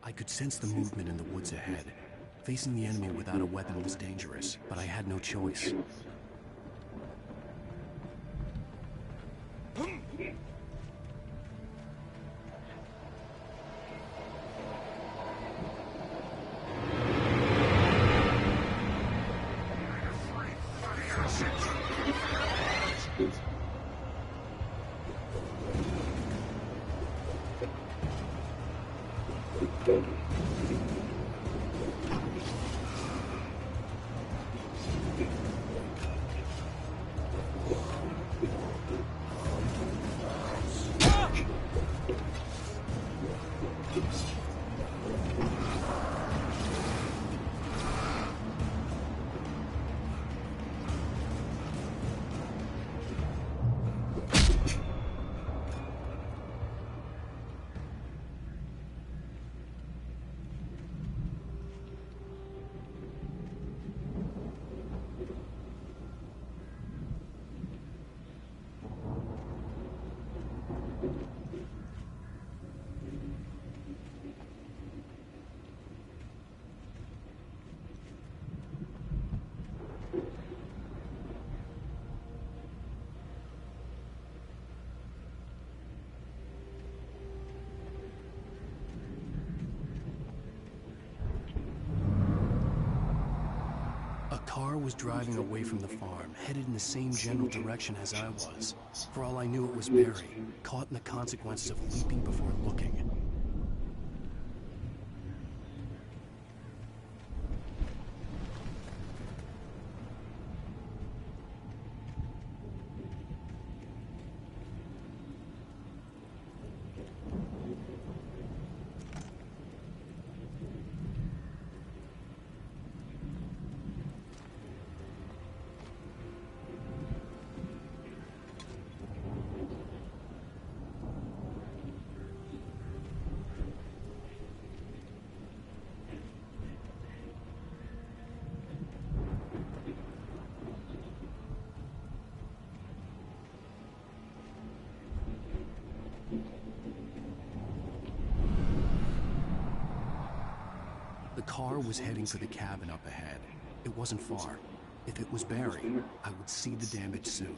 I could sense the movement in the woods ahead. Facing the enemy without a weapon was dangerous, but I had no choice. A car was driving away from the farm, headed in the same general direction as I was. For all I knew, it was Barry, caught in the consequences of leaping before looking. The car was heading for the cabin up ahead. It wasn't far. If it was Barry, I would see the damage soon.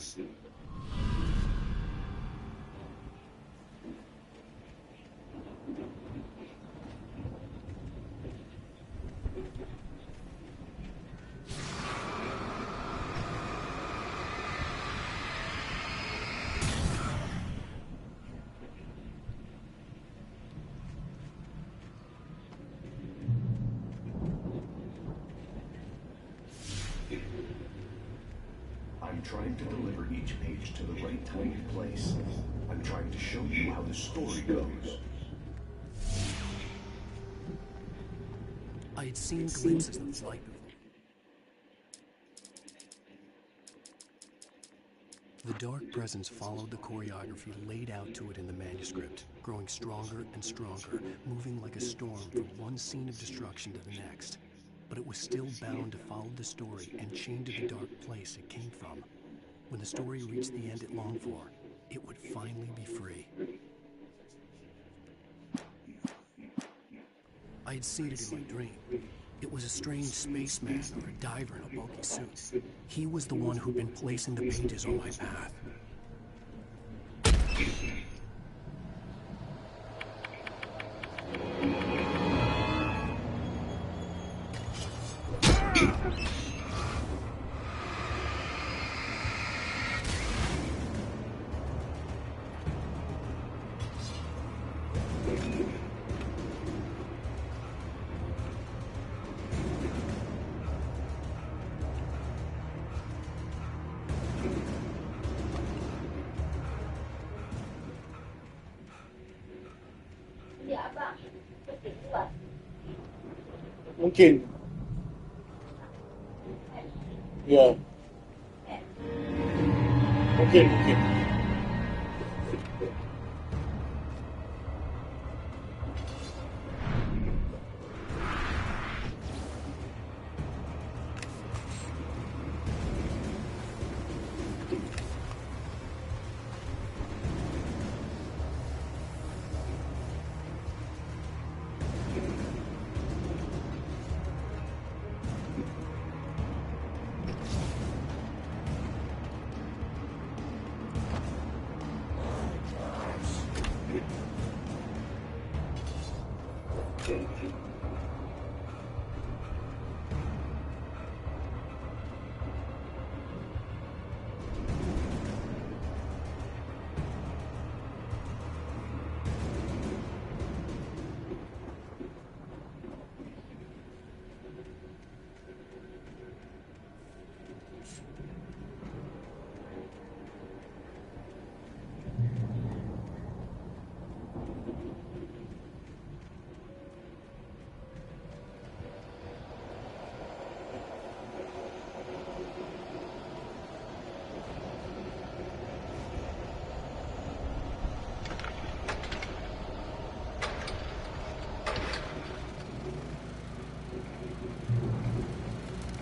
I'm trying to deliver each page to the right time and place. I'm trying to show you how the story goes. I had seen glimpses of light before. The dark presence followed the choreography laid out to it in the manuscript, growing stronger and stronger, moving like a storm from one scene of destruction to the next. But it was still bound to follow the story and chained to the dark place it came from. When the story reached the end it longed for, it would finally be free. I had seen it in my dream. It was a strange spaceman or a diver in a bulky suit. He was the one who'd been placing the pages on my path. Mungkin. Ya. Mungkin.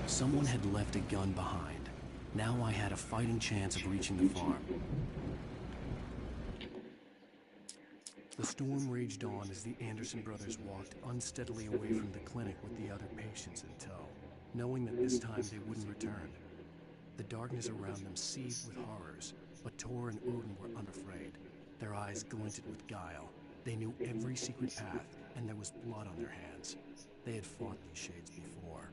Someone had left a gun behind. Now I had a fighting chance of reaching the farm. The storm raged on as the Anderson brothers walked unsteadily away from the clinic with the other patients in tow, knowing that this time they wouldn't return. The darkness around them seethed with horrors, but Tor and Odin were unafraid. Their eyes glinted with guile. They knew every secret path, and there was blood on their hands. They had fought these shades before.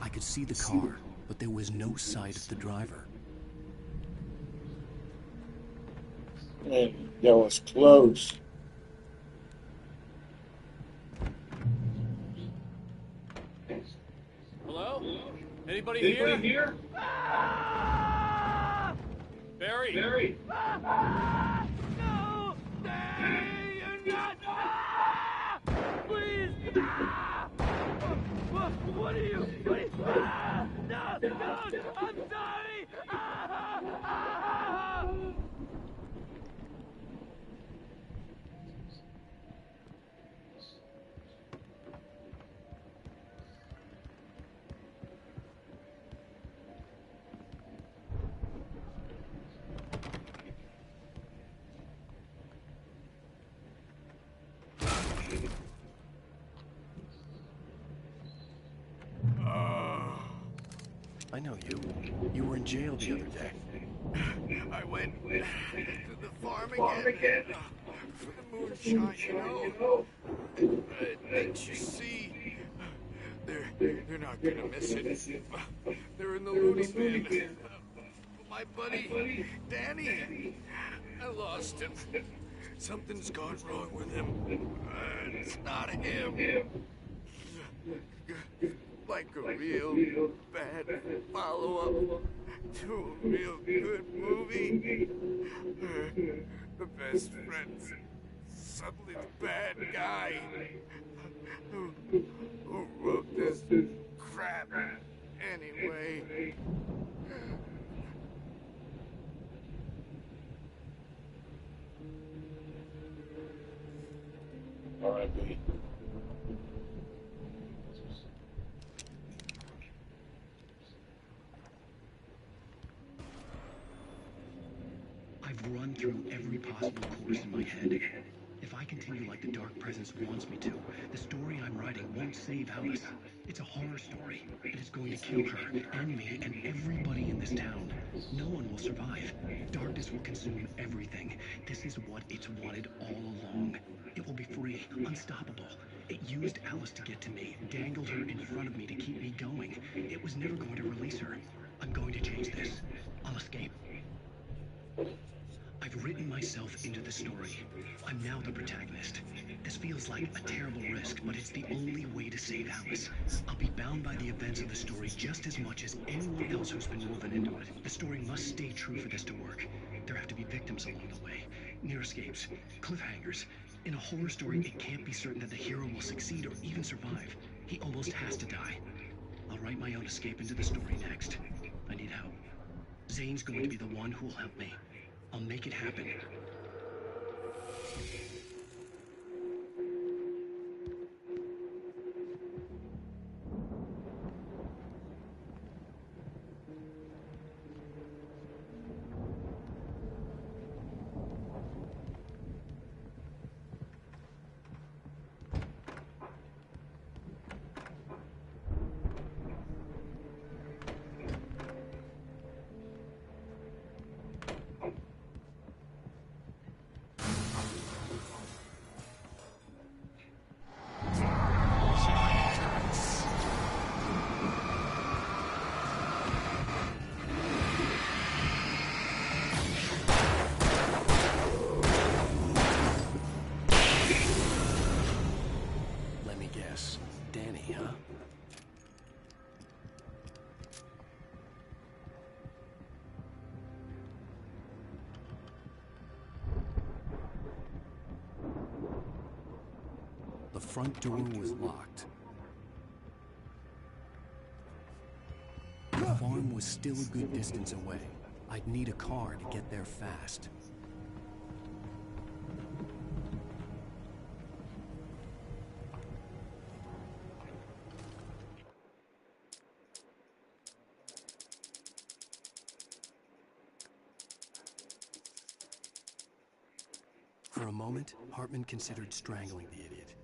I could see the car, but there was no sight of the driver. Man, that was close. Hello? Anybody here? Barry? No! Stay! You're not! Please! What are you? No! Don't! I'm sorry! I know you. You were in jail the other day. I went to the farm again for the moonshine, you know. Didn't you see? They're not gonna miss it. They're in the loony bin. My buddy, Danny, I lost him. Something's gone wrong with him. It's not him. Like a real bad follow-up to a real good movie. The best friend's suddenly the bad guy who wrote this crap anyway. R.I.P. I've run through every possible course in my head. If I continue like the Dark Presence wants me to, the story I'm writing won't save Alice. It's a horror story, and it's going to kill her, and me, and everybody in this town. No one will survive. Darkness will consume everything. This is what it's wanted all along. It will be free, unstoppable. It used Alice to get to me, dangled her in front of me to keep me going. It It was never going to release her. I'm going to change this. I'll escape. I've written myself into the story. I'm now the protagonist. This feels like a terrible risk, but it's the only way to save Alice. I'll be bound by the events of the story just as much as anyone else who's been woven into it. The story must stay true for this to work. There have to be victims along the way. Near escapes. Cliffhangers. In a horror story, it can't be certain that the hero will succeed or even survive. He almost has to die. I'll write my own escape into the story next. I need help. Zane's going to be the one who'll help me. I'll make it happen. The front door was locked. The farm was still a good distance away. I'd need a car to get there fast. For a moment, Hartman considered strangling the idiot.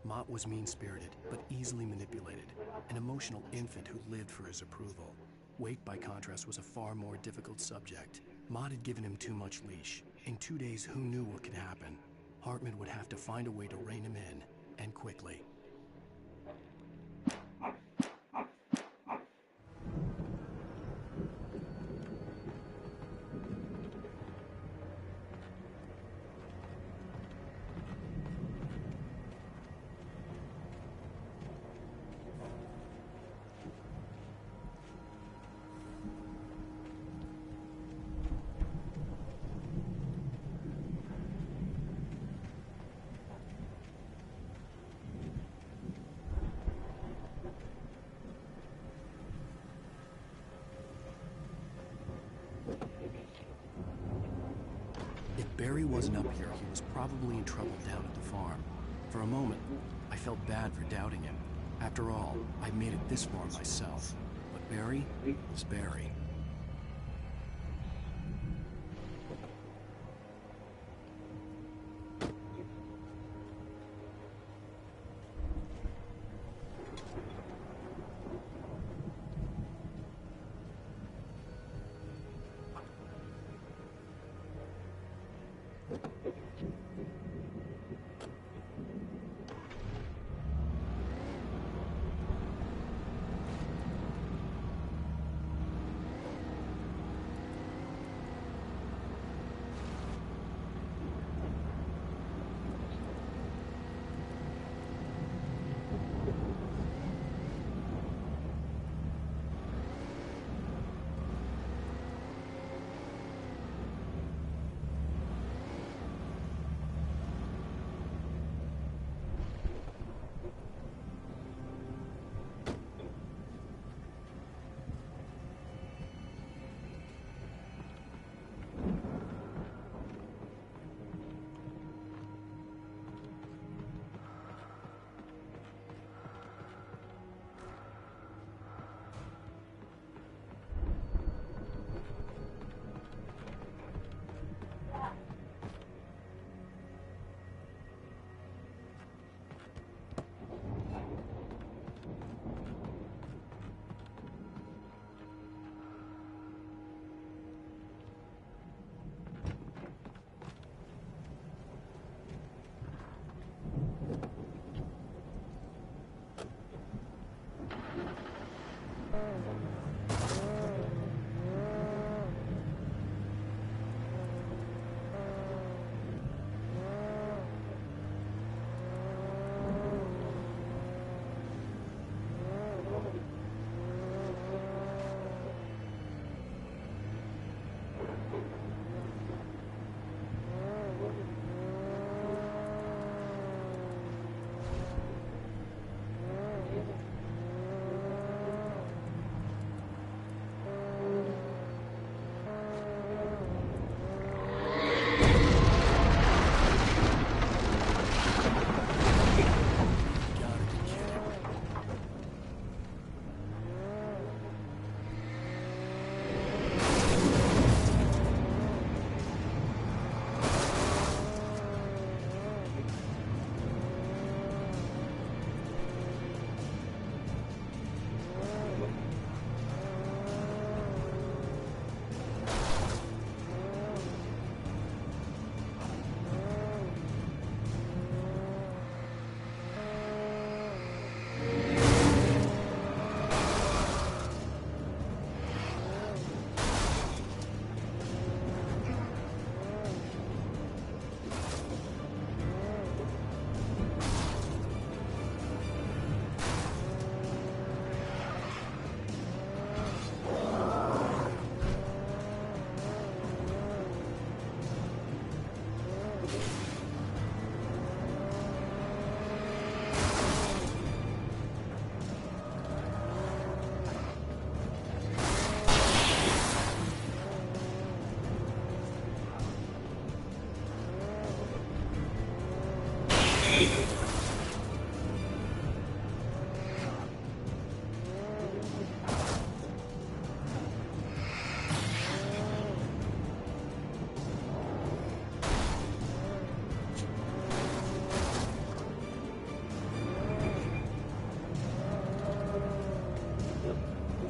Mott was mean-spirited, but easily manipulated, an emotional infant who lived for his approval. Wake, by contrast, was a far more difficult subject. Mott had given him too much leash. In 2 days, who knew what could happen? Hartman would have to find a way to rein him in, and quickly. If Barry wasn't up here, he was probably in trouble down at the farm. For a moment, I felt bad for doubting him. After all, I made it this far myself. But Barry is Barry.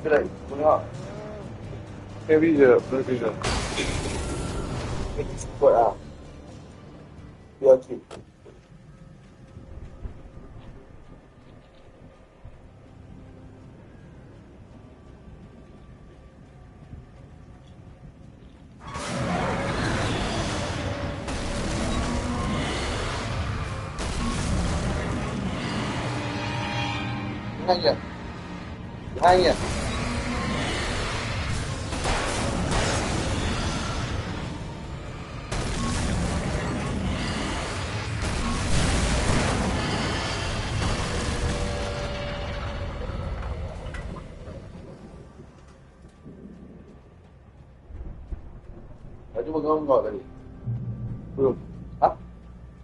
Feel like going out. Heavy je, precision. Kuat lah. Biar cik. Behind you. Behind you. Tadi pegang kau tadi. Belum. Ha?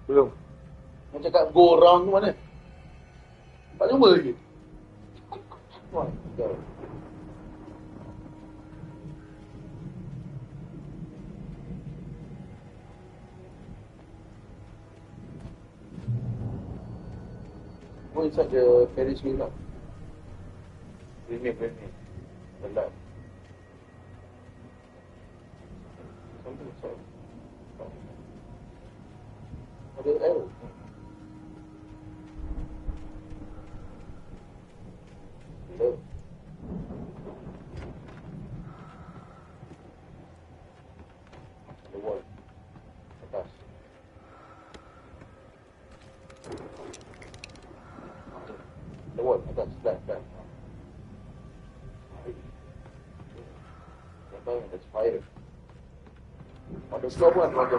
Belum. Kau cakap go round tu mana? Tak jumpa lagi. Wah, jauh. Go inside the Ferris wheel lah. Remake. Relax. Something inside. Ada arrow. Hello. The wall. Atas. The wall. Atas. Dah. There's fire. On the slow one, on the...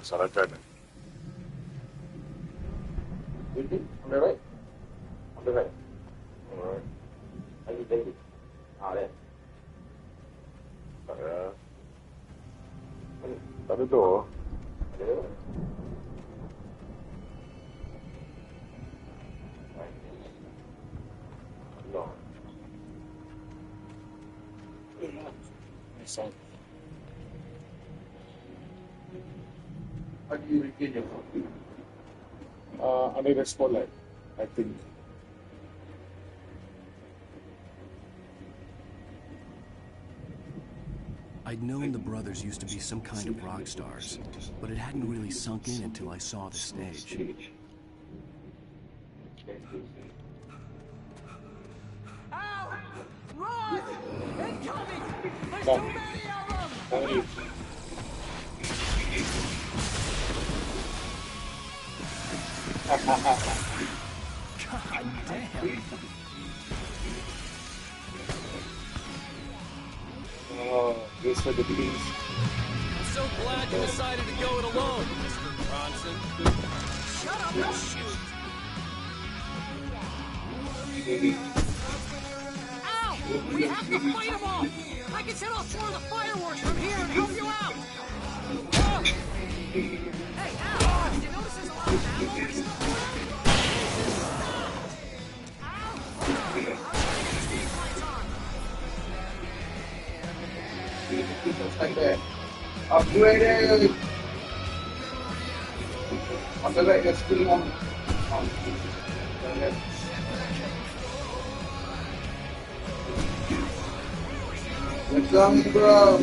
Salah turn. On the right? On the right. Alright. Take it. There. Tak ada door. Ada. No. Sound. How do you regain your phone? Under the spotlight, I think. I'd known the brothers used to be some kind of rock stars, but it hadn't really sunk in until I saw the stage. Ow! Run! Incoming! There's too many of them! God damn! Oh, this for the beans. I'm so glad you decided to go it alone, Mr. Bronson. Shut up and shoot! Ow! We have to fight them all! I can set off more of the fireworks from here and help you out! Oh. Hey, Al! Did you notice there's a lot of ammo and stuff around? Ow! Hold on! I'm trying to get the stage lights on! Just like that. Upgraded! On the right, there's still on. The left. We're coming, bro!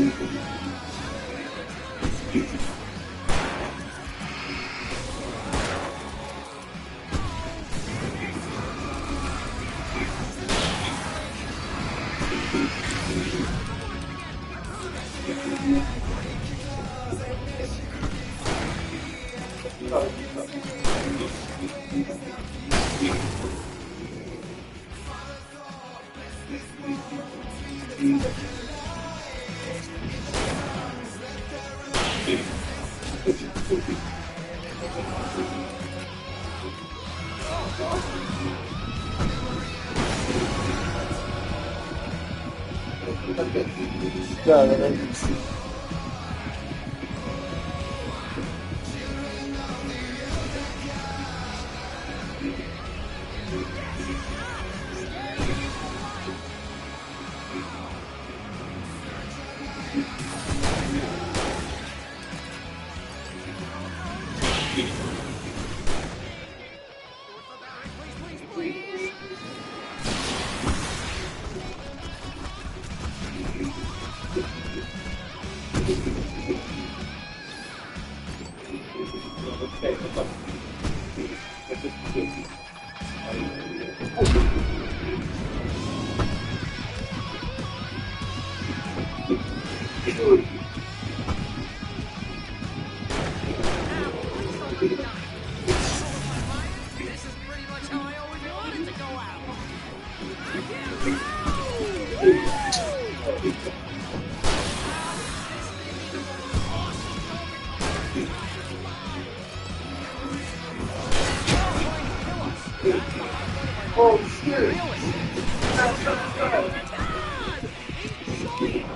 Oh shit!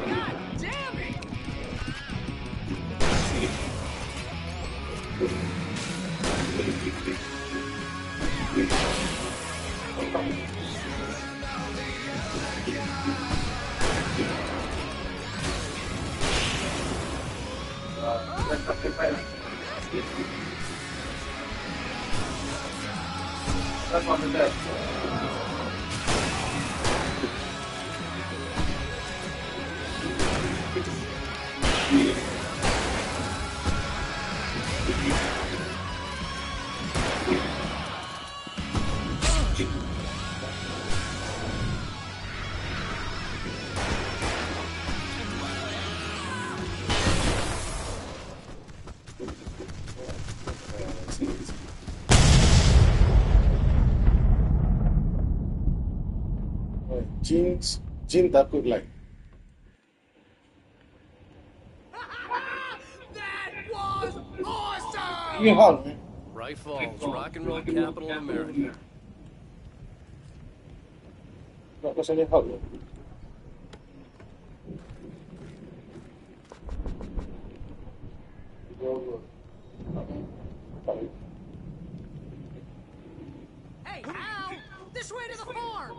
God damn it! That's on the deck. Jin takut like. That was awesome! Ini hal man. Bright Falls, rock and roll capital of America. Nak pasal ni hal. Hey, Al! This way to the farm!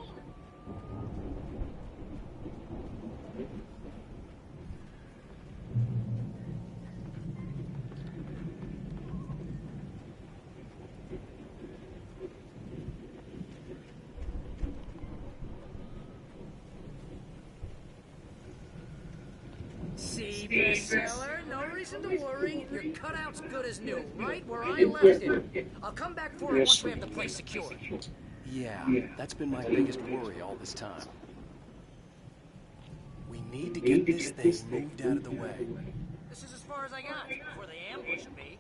See, bestseller, no reason to worry. Your cutout's good as new, right where I left it. I'll come back for it once we have the place secured. Yeah, that's been my biggest worry all this time. We need to get this thing moved out of the way. This is as far as I got before they ambushed me.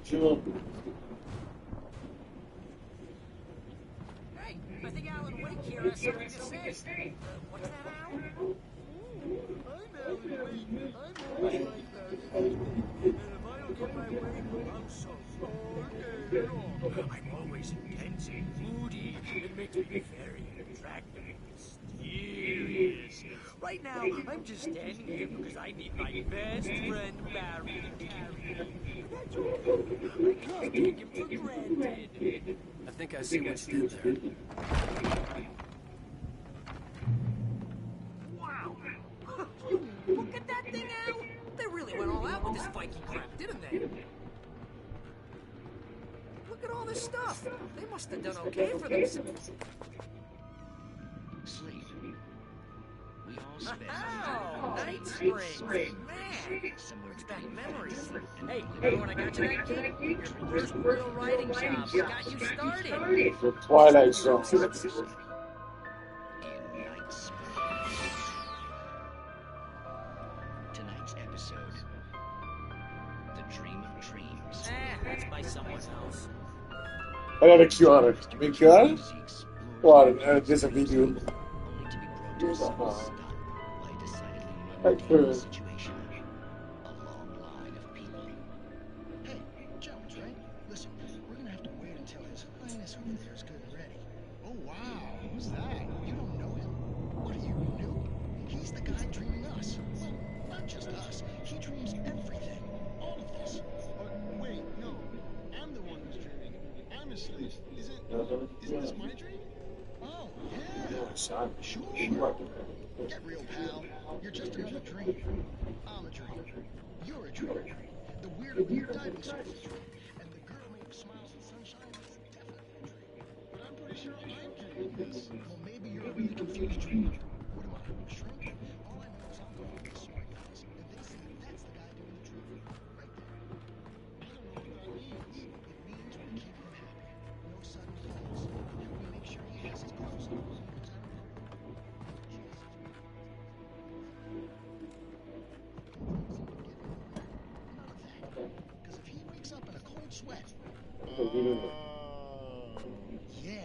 Sure. Hey, I think Alan Wake here has something to say. What's that, Al? I'm Alan Wake. I'm always like that. And if I don't get my way, I'm so all day long. I'm always intense and moody. It makes me very attractive and mysterious. Right now, I'm just standing here because I need my best friend Barry to carry me. But that's okay. I can just take him for granted. I think I see what you did there. Wow! Look at that thing, Al! They really went all out with this Viking crap, didn't they? Look at all this stuff. They must have done okay for themselves. Sleep. We all spend Oh, night springs. Man, brings back memories. Hey, remember when I got you that gig? Your first real writing job got you started. The Twilight Zone. in Night Springs. Tonight's episode, The Dream of Dreams. That's by someone's house. I got a QR. May QR? Wow, there's a video. Only to be brought to a sudden stop by a decidedly Like mundane her. situation. A long line of people. Hey, Jones, right? Listen, we're gonna have to wait until His Highness over there is good and ready. Oh, wow. Who's that? You don't know him? What are you, new? He's the guy dreaming us. Well, not just us. He dreams everything. All of this. Wait, no. I'm the one who's dreaming. I'm asleep. Isn't this my dream? Oh, yeah. Sure. Get real, pal. You're just another dream. I'm a dream. You're a dream. The weird diving surface dream. And the girl made of smiles and sunshine is definitely a dream. But I'm pretty sure I'm dreaming this. Well, maybe you're a really confused dreamer. What am I, a shrimp? All I know is I'm going with the smart guys, and they say that's the guy doing the dreaming. Right there. I don't know what that means. It means we keep him happy. No sudden falls. And we make Yeah,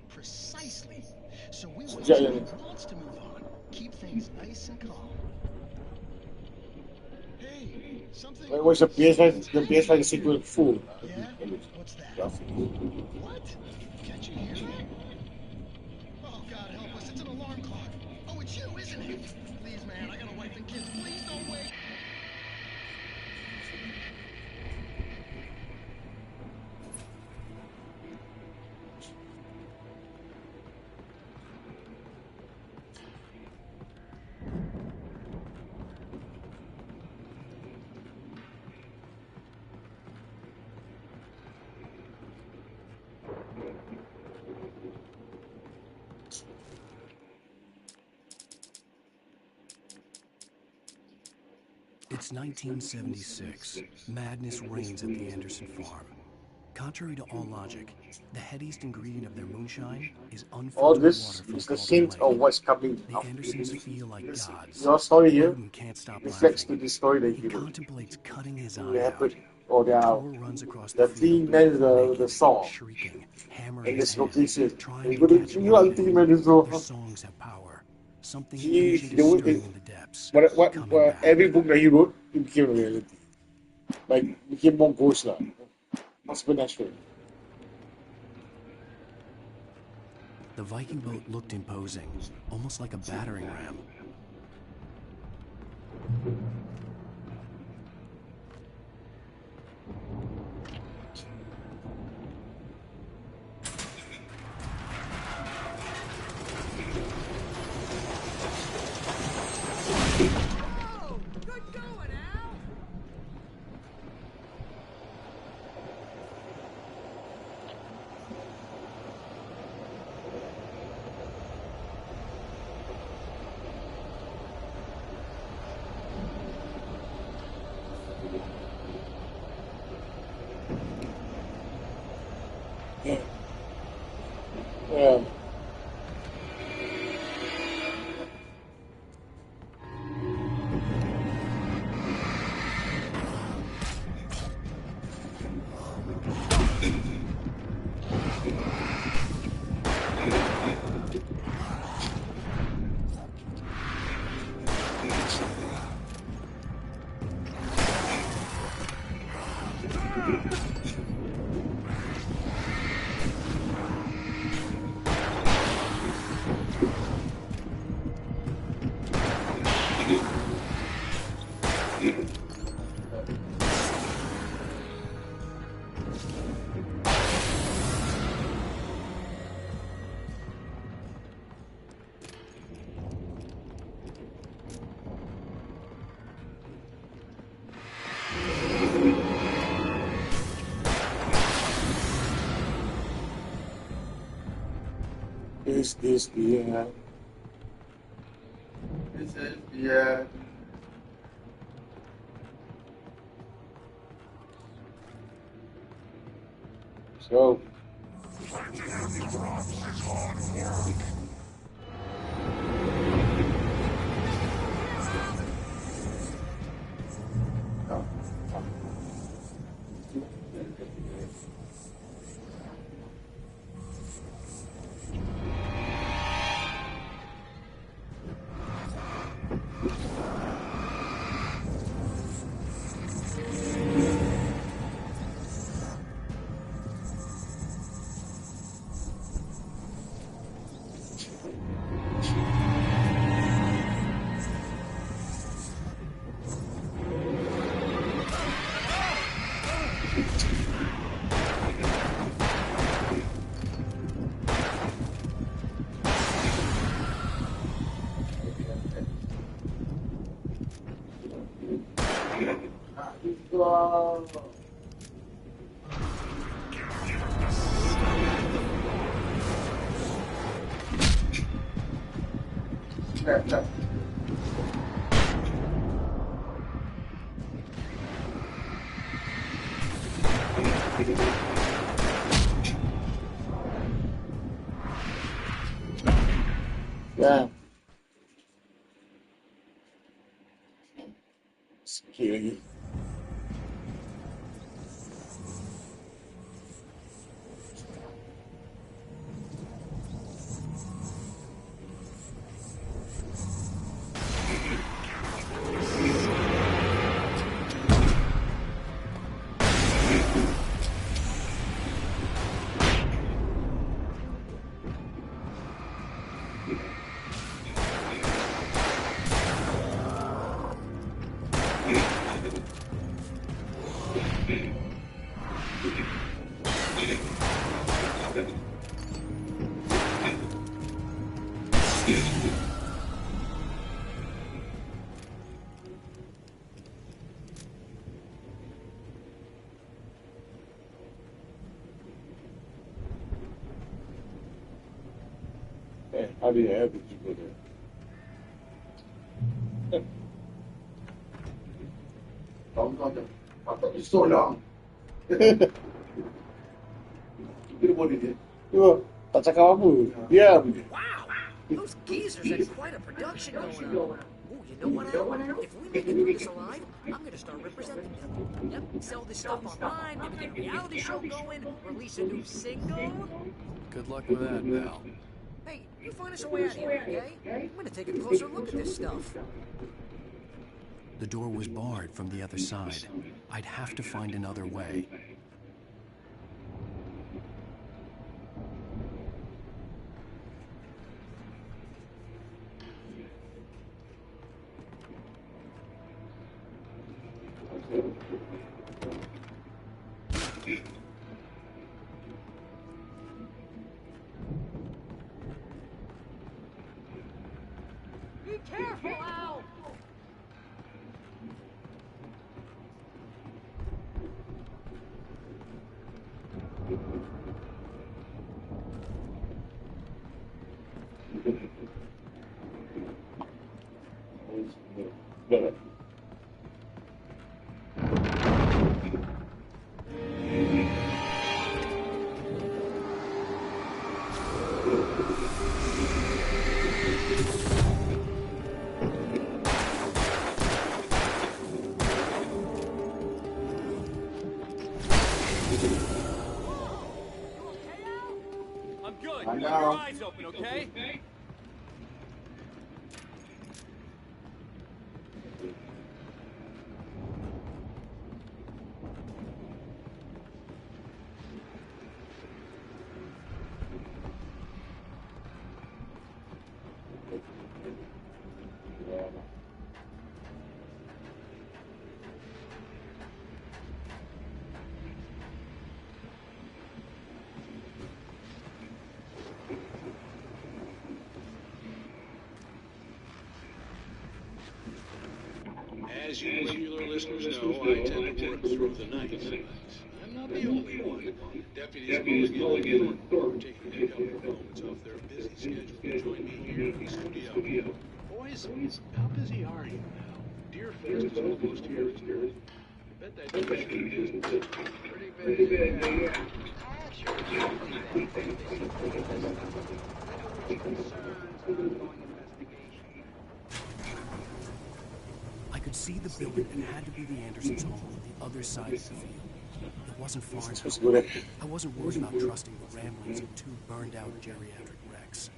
precisely. So we wait Sekejap till je. he wants to move on. Keep things nice and calm. Hey, something. Like, what's the PS5 sequel full? Yeah? What's that? What? Can't you hear that? Oh, God help us. It's an alarm clock. Oh, it's you, isn't it? Please, man, I got a wife and kids. Please don't wake. It's 1976. Madness reigns at the Anderson farm. Contrary to all logic, the headiest ingredient of their moonshine is All unfiltered this water from is the Calder hint of Lake. what's coming The up. Andersons feel like This, gods. your story here Odin can't stop reflects to laughing. the story that He he wrote. contemplates cutting his It eye out. happened, or Thor runs across the three field, men the naked, song shrieking, hammer in in his this hand, location. trying You to go to catch you are three men is so. Their songs have power. Something He ancient the is way stirring in the depths. what every book that he wrote it became a reality. Like became more ghost lah, not supernatural. The Viking boat looked imposing, almost like a battering ram. Oh, good going, Al. Yeah. This the This is the So yeah. Sikit lagi. I didn't have to go there. What took you so long? What is it? Tak cakap apa. Diam je. Wow, those geezers had quite a production going on. Ooh, you know what, Al? If we make it through this alive, I'm gonna start representing them. Yep, sell this stuff online, maybe get a reality show going, release a new single. Good luck with that, pal. Hey, you find us a way out of here, okay? I'm gonna take a closer look at this stuff. The door was barred from the other side. I'd have to find another way. Be careful, Al! Dah. I'm good. I Keep know. your eyes open, okay? As you regular listeners know, I tend to work through the night. I'm not the only one. Deputies calling in and Thorpe are taking a couple of moments off their busy schedule to join me here in the studio. Boys, how busy are you now? Deerfest is almost here. I bet that commission is pretty busy. Yeah. Actually, I could see the building that had to be the Andersons' home on the other side of the field. It wasn't far enough. I wasn't worried about trusting the ramblings of two burned-out geriatric wrecks.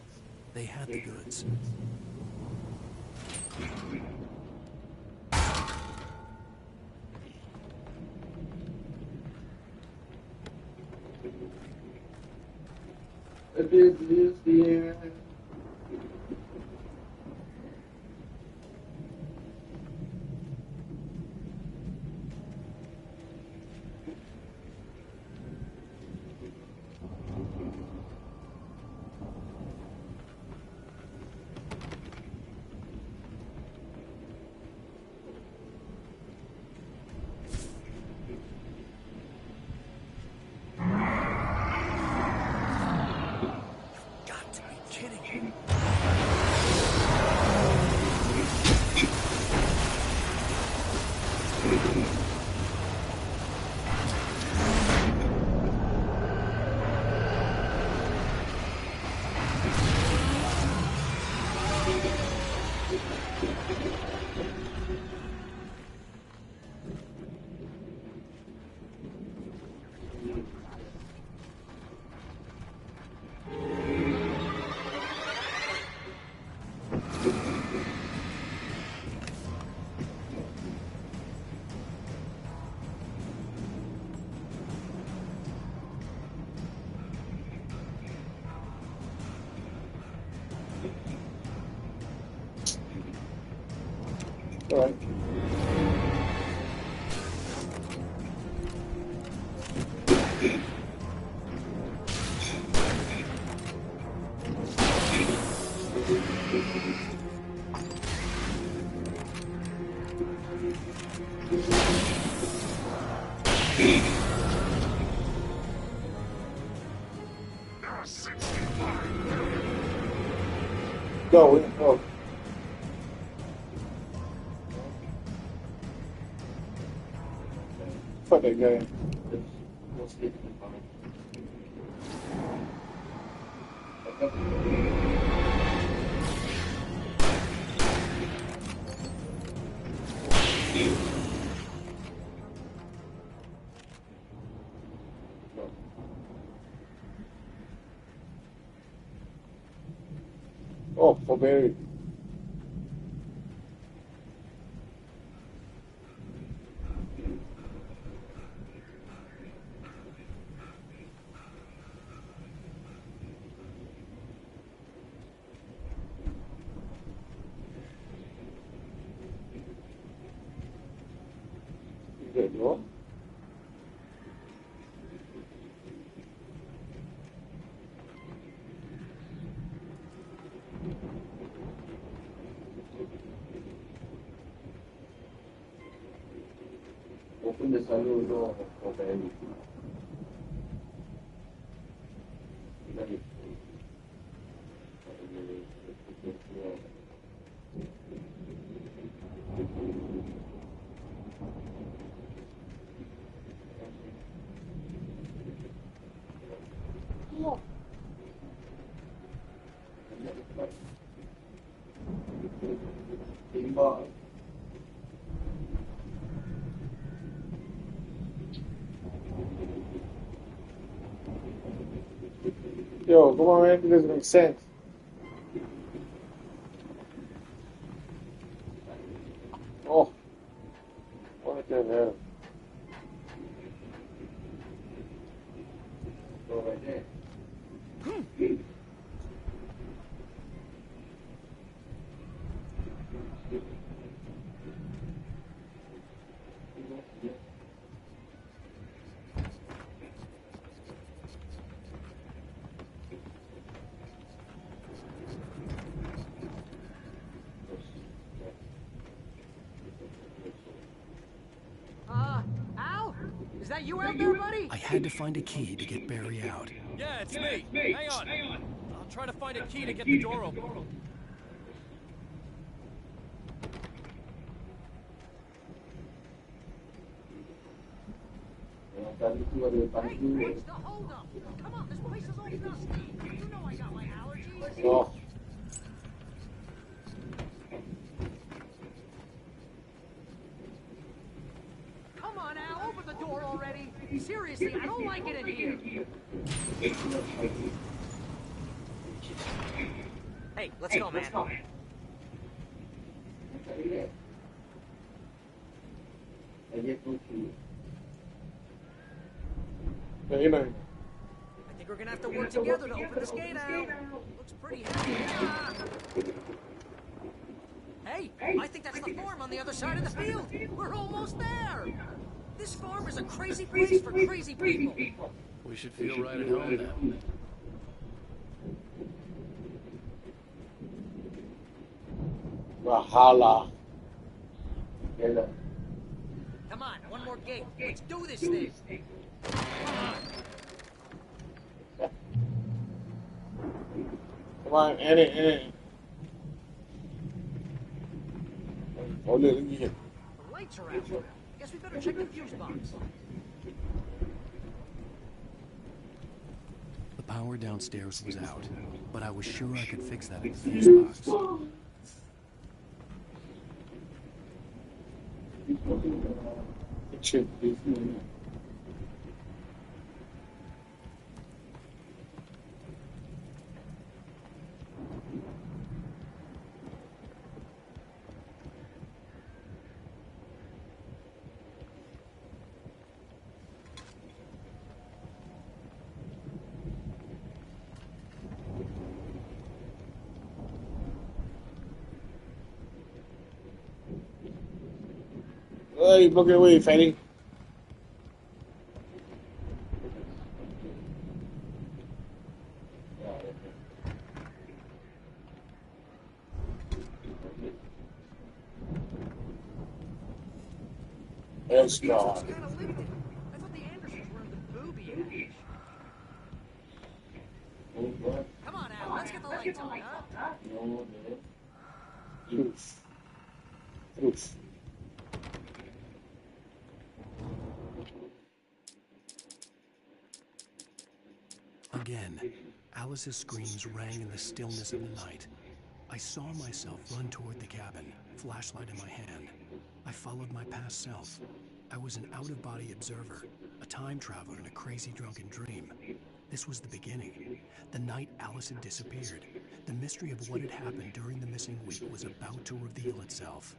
They had the goods. This is the end. Got to be kidding me. All right. Go. Oh. Fuck that guy. Oh, forbear. Good, no? Open the salon door for baby. Yo, come on, man. It doesn't make sense. Oh, what the hell? Go right there. Al? Is that you out there, buddy? I had to find a key to get Barry out. Yeah, it's me. Hang on. I'll try to find a key to get the door open. Hey, what's the holdup? Come on, this place is all dusty. You know I got my allergies. Oh. Come on, Al, open the door already. Seriously, I don't like it in here. Hey, let's go, man. You know. I think we're gonna have to work together to open this gate, Al. Looks pretty heavy. Ah. Hey, I think that's the farm on the other side of the field. We're almost there. This farm is a crazy place for crazy people. We should feel right at home then. Wahala. Come on, one more gate. Let's do this thing. Come on, Annie. Oh, look, let me get. The lights are out. Guess we better check the fuse box. The power downstairs was out, but I was sure I could fix that in the fuse box. It should be. Hey, block it away, Fanny. Let's go. I thought the Andersons were in the booby age. Come on, Al, let's get the the lights on, huh? No. Truth. Again, Alice's screams rang in the stillness of the night. I saw myself run toward the cabin, flashlight in my hand. I followed my past self. I was an out-of-body observer, a time traveler in a crazy drunken dream. This was the beginning. The night Alice had disappeared. The mystery of what had happened during the missing week was about to reveal itself.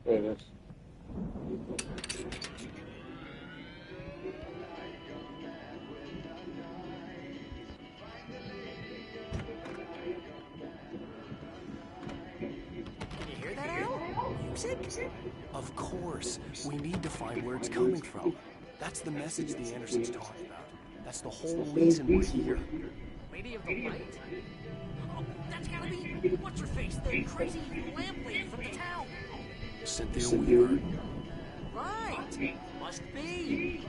There it is. You hear that, Al? Music? Of course. We need to find where it's coming from. That's the message the Andersons talked about. That's the whole reason we're here. Lady of the Light? Oh, that's gotta be what's-her-face, the crazy lamp lady from the town. Cynthia Weaver. Right. Must be.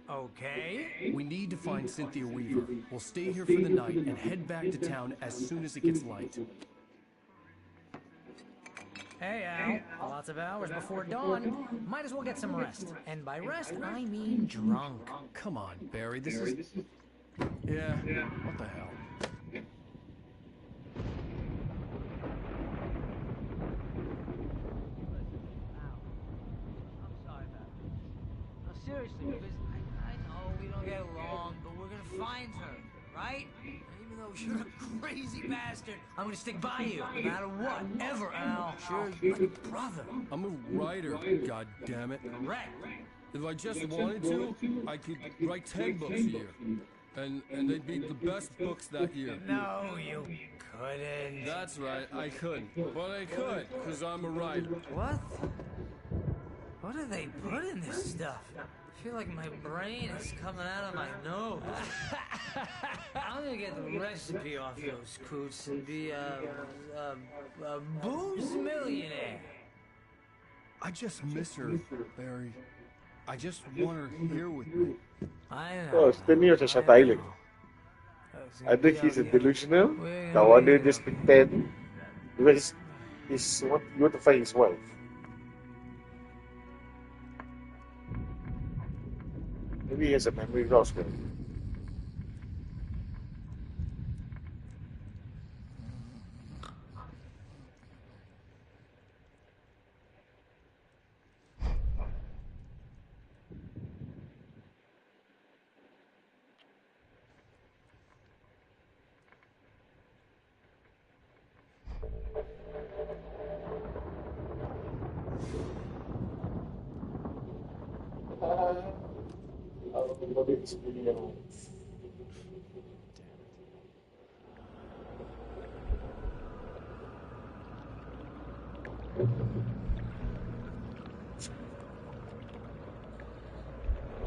Okay. We need to find Cynthia Weaver. We'll stay here for the night and head back to town as soon as it gets light. Hey, Al. Lots of hours before dawn. Might as well get some rest. And by rest, I mean drunk. Come on, Barry. This is... Yeah, what the hell? Seriously, because I know we don't get along, but we're gonna find her, right? Even though you're a crazy bastard, I'm gonna stick by you, no matter what, ever, Al. Sure, you're my brother. I'm a writer, god damn it. Correct. If I just wanted to, I could write 10 books a year. And they'd be the best books that year. No, you couldn't. That's right, I could. But I could, because I'm a writer. What? What do they put in this stuff? I feel like my brain is coming out of my nose. I'm gonna get the recipe off those coots and be a booze millionaire. I just miss her, Barry. I just want her here with me. I know. Oh, 10 years siya Thailand. I think he's a delusional. The one who just pretend because he's what you want to find his wife. Maybe he has a memory loss. Right?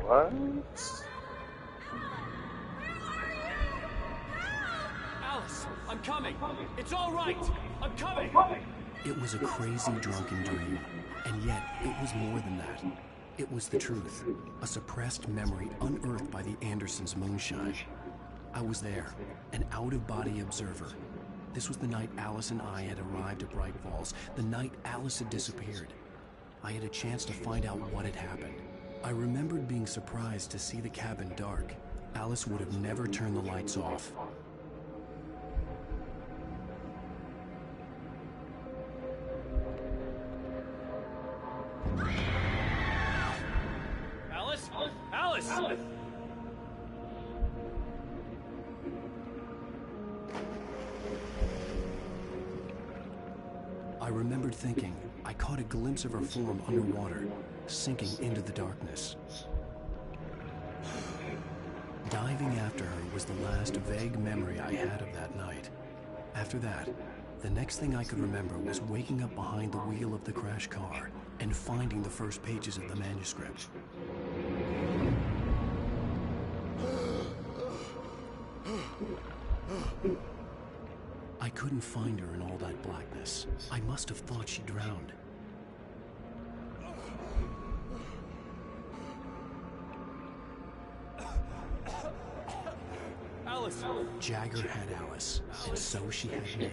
What? Alice, I'm coming. It's all right. I'm coming. It was a crazy drunken dream, and yet it was more than that. It was the truth, a suppressed memory unearthed by the Andersons' moonshine. I was there, an out-of-body observer. This was the night Alice and I had arrived at Bright Falls, the night Alice had disappeared. I had a chance to find out what had happened. I remembered being surprised to see the cabin dark. Alice would have never turned the lights off. remembered thinking I caught a glimpse of her form underwater, sinking into the darkness. Diving after her was the last vague memory I had of that night. After that, the next thing I could remember was waking up behind the wheel of the crash car and finding the first pages of the manuscript. I couldn't find her in all that blackness. I must have thought she drowned. Alice! Jagger had Alice, and so she had me.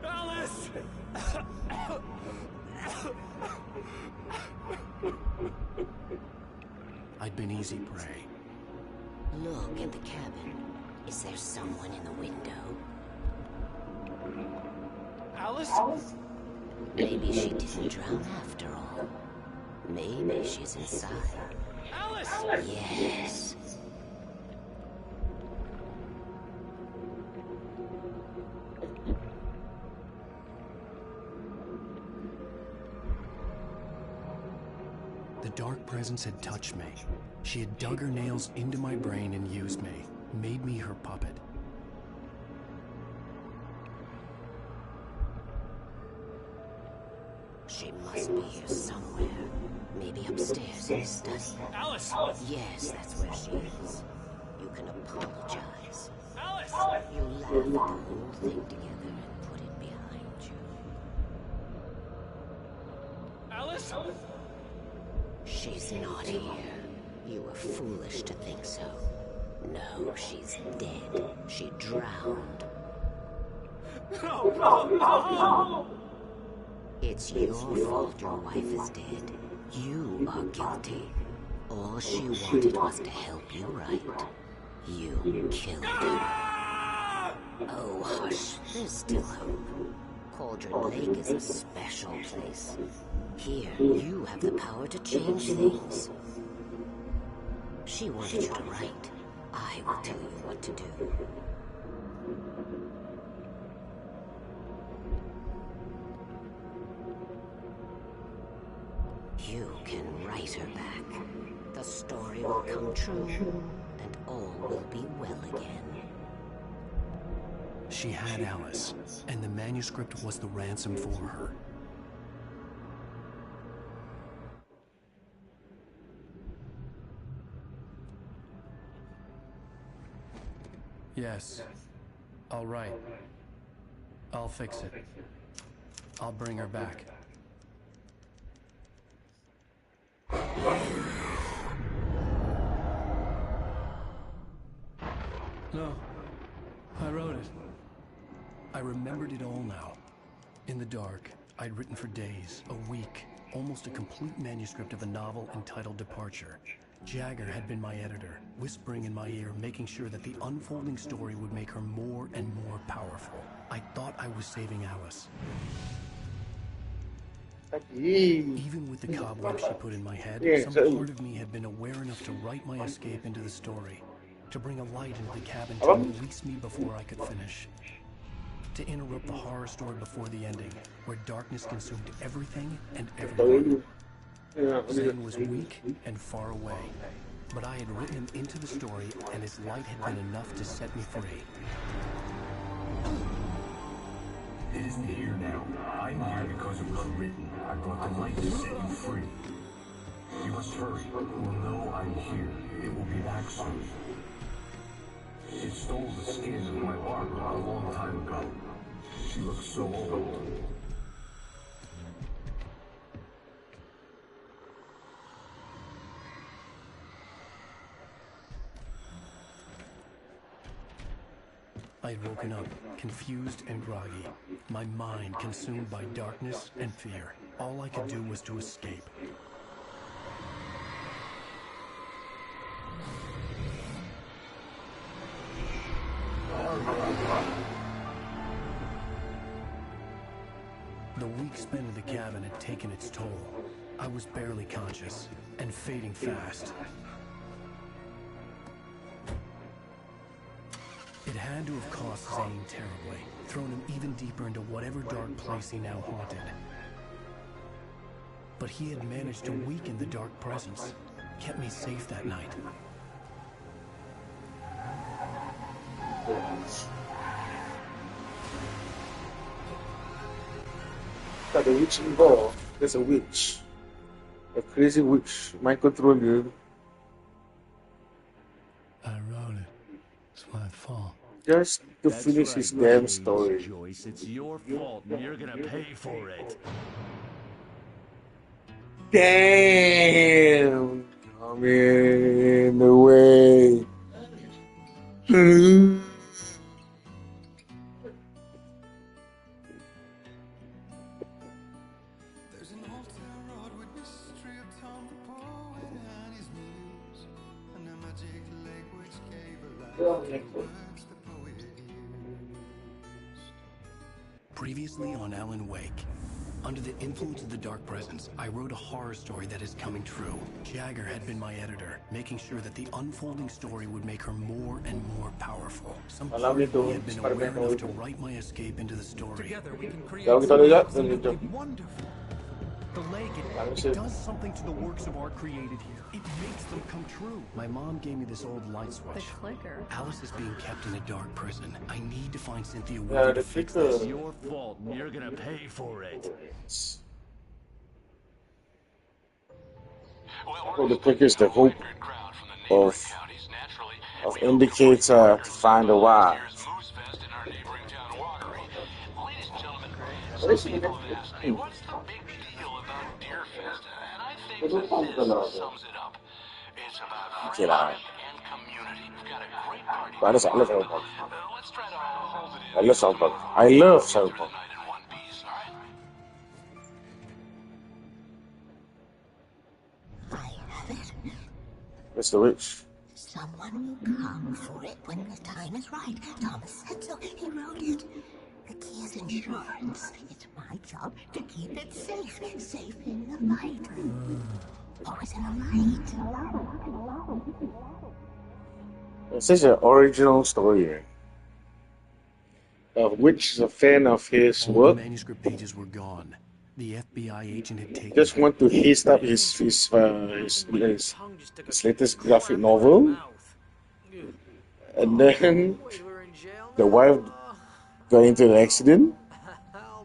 Alice! I'd been easy prey. Look at the cabin. Is there someone in the window? Alice? Maybe she didn't drown after all. Maybe she's inside. Alice! Yes. The dark presence had touched me. She had dug her nails into my brain and used me, made me her puppet. She must be here somewhere. Maybe upstairs in the study. Alice! Yes, that's where she is. You can apologize. Alice! You laugh at the whole thing together and put it behind you. Alice? She's not here. You were foolish to think so. No, she's dead. She drowned. No, no, no! It's your fault your wife is dead. You are guilty. All she wanted was to help you right. You killed her. Oh, hush. There's still hope. Cauldron Lake is a special place. Here, you have the power to change things. She wanted you to write. I will tell you what to do. You can write her back. The story will come true, and all will be well again. She had Alice, and the manuscript was the ransom for her. Yes. All right. I'll fix it. I'll bring her back. No. I wrote it. I remembered it all now. In the dark, I'd written for days, a week, almost a complete manuscript of a novel entitled Departure. Jagger had been my editor, whispering in my ear, making sure that the unfolding story would make her more and more powerful. I thought I was saving Alice. Even with the cobwebs she put in my head, some part of me had been aware enough to write my escape into the story, to bring a light into the cabin to release me before I could finish. To interrupt the horror story before the ending, where darkness consumed everything and everyone. Zen was weak and far away, but I had written him into the story, and his light had been enough to set me free. It isn't here now. I'm here because it was written. I brought the light to set you free. You must hurry. You will know I'm here. It will be back soon. It stole the skin of my barber a long time ago. She looks so old. I'd woken up, confused and groggy, my mind consumed by darkness and fear. All I could do was to escape. The week spent in the cabin had taken its toll. I was barely conscious, and fading fast. It had to have cost Zane terribly, thrown him even deeper into whatever dark place he now haunted. But he had managed to weaken the dark presence, kept me safe that night. Got the witch involved. There's a witch. A crazy witch. Mind control you. I wrote it. It's my fault. Just to finish his damn story. Joyce, it's your fault and you're gonna pay for it. Damn! I'm in the way. Previously on Alan Wake. Under the influence of the dark presence, I wrote a horror story that is coming true. Jagger had been my editor, making sure that the unfolding story would make her more and more powerful. Some part of me had been aware enough to write my escape into the story. Together we can create something wonderful. The lake, it does something to the works of art created here. It makes them come true. My mom gave me this old light switch. The clicker. Alice is being kept in a dark prison. I need to find Cynthia Wilder to fix this. It's your fault and you're gonna pay for it. Well, the clicker is the hope of indicator to find a wife. Some people have asked me, what's the big deal about Deer Fest? And I think that this sums it up. It's about freedom and community. We've got a great party. I love Cyberpunk. Let's try to hold it in. I love Cyberpunk. I love Cyberpunk. Where's the witch? Someone will come for it when the time is right. Thomas said so. He wrote it. The key is insurance. It's my job to keep it safe. Safe in the light. Always in the light. It's such an original story. Which is a fan of his work. The manuscript pages were gone. The FBI agent had taken. Just want to haste up his latest graphic novel, and then the wife got into an accident.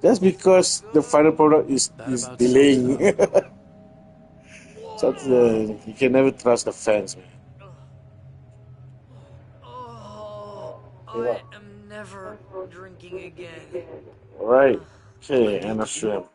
That's because the final product is delaying. So you can never trust the fans, man. I am never drinking again. Alright, okay, and a shrimp.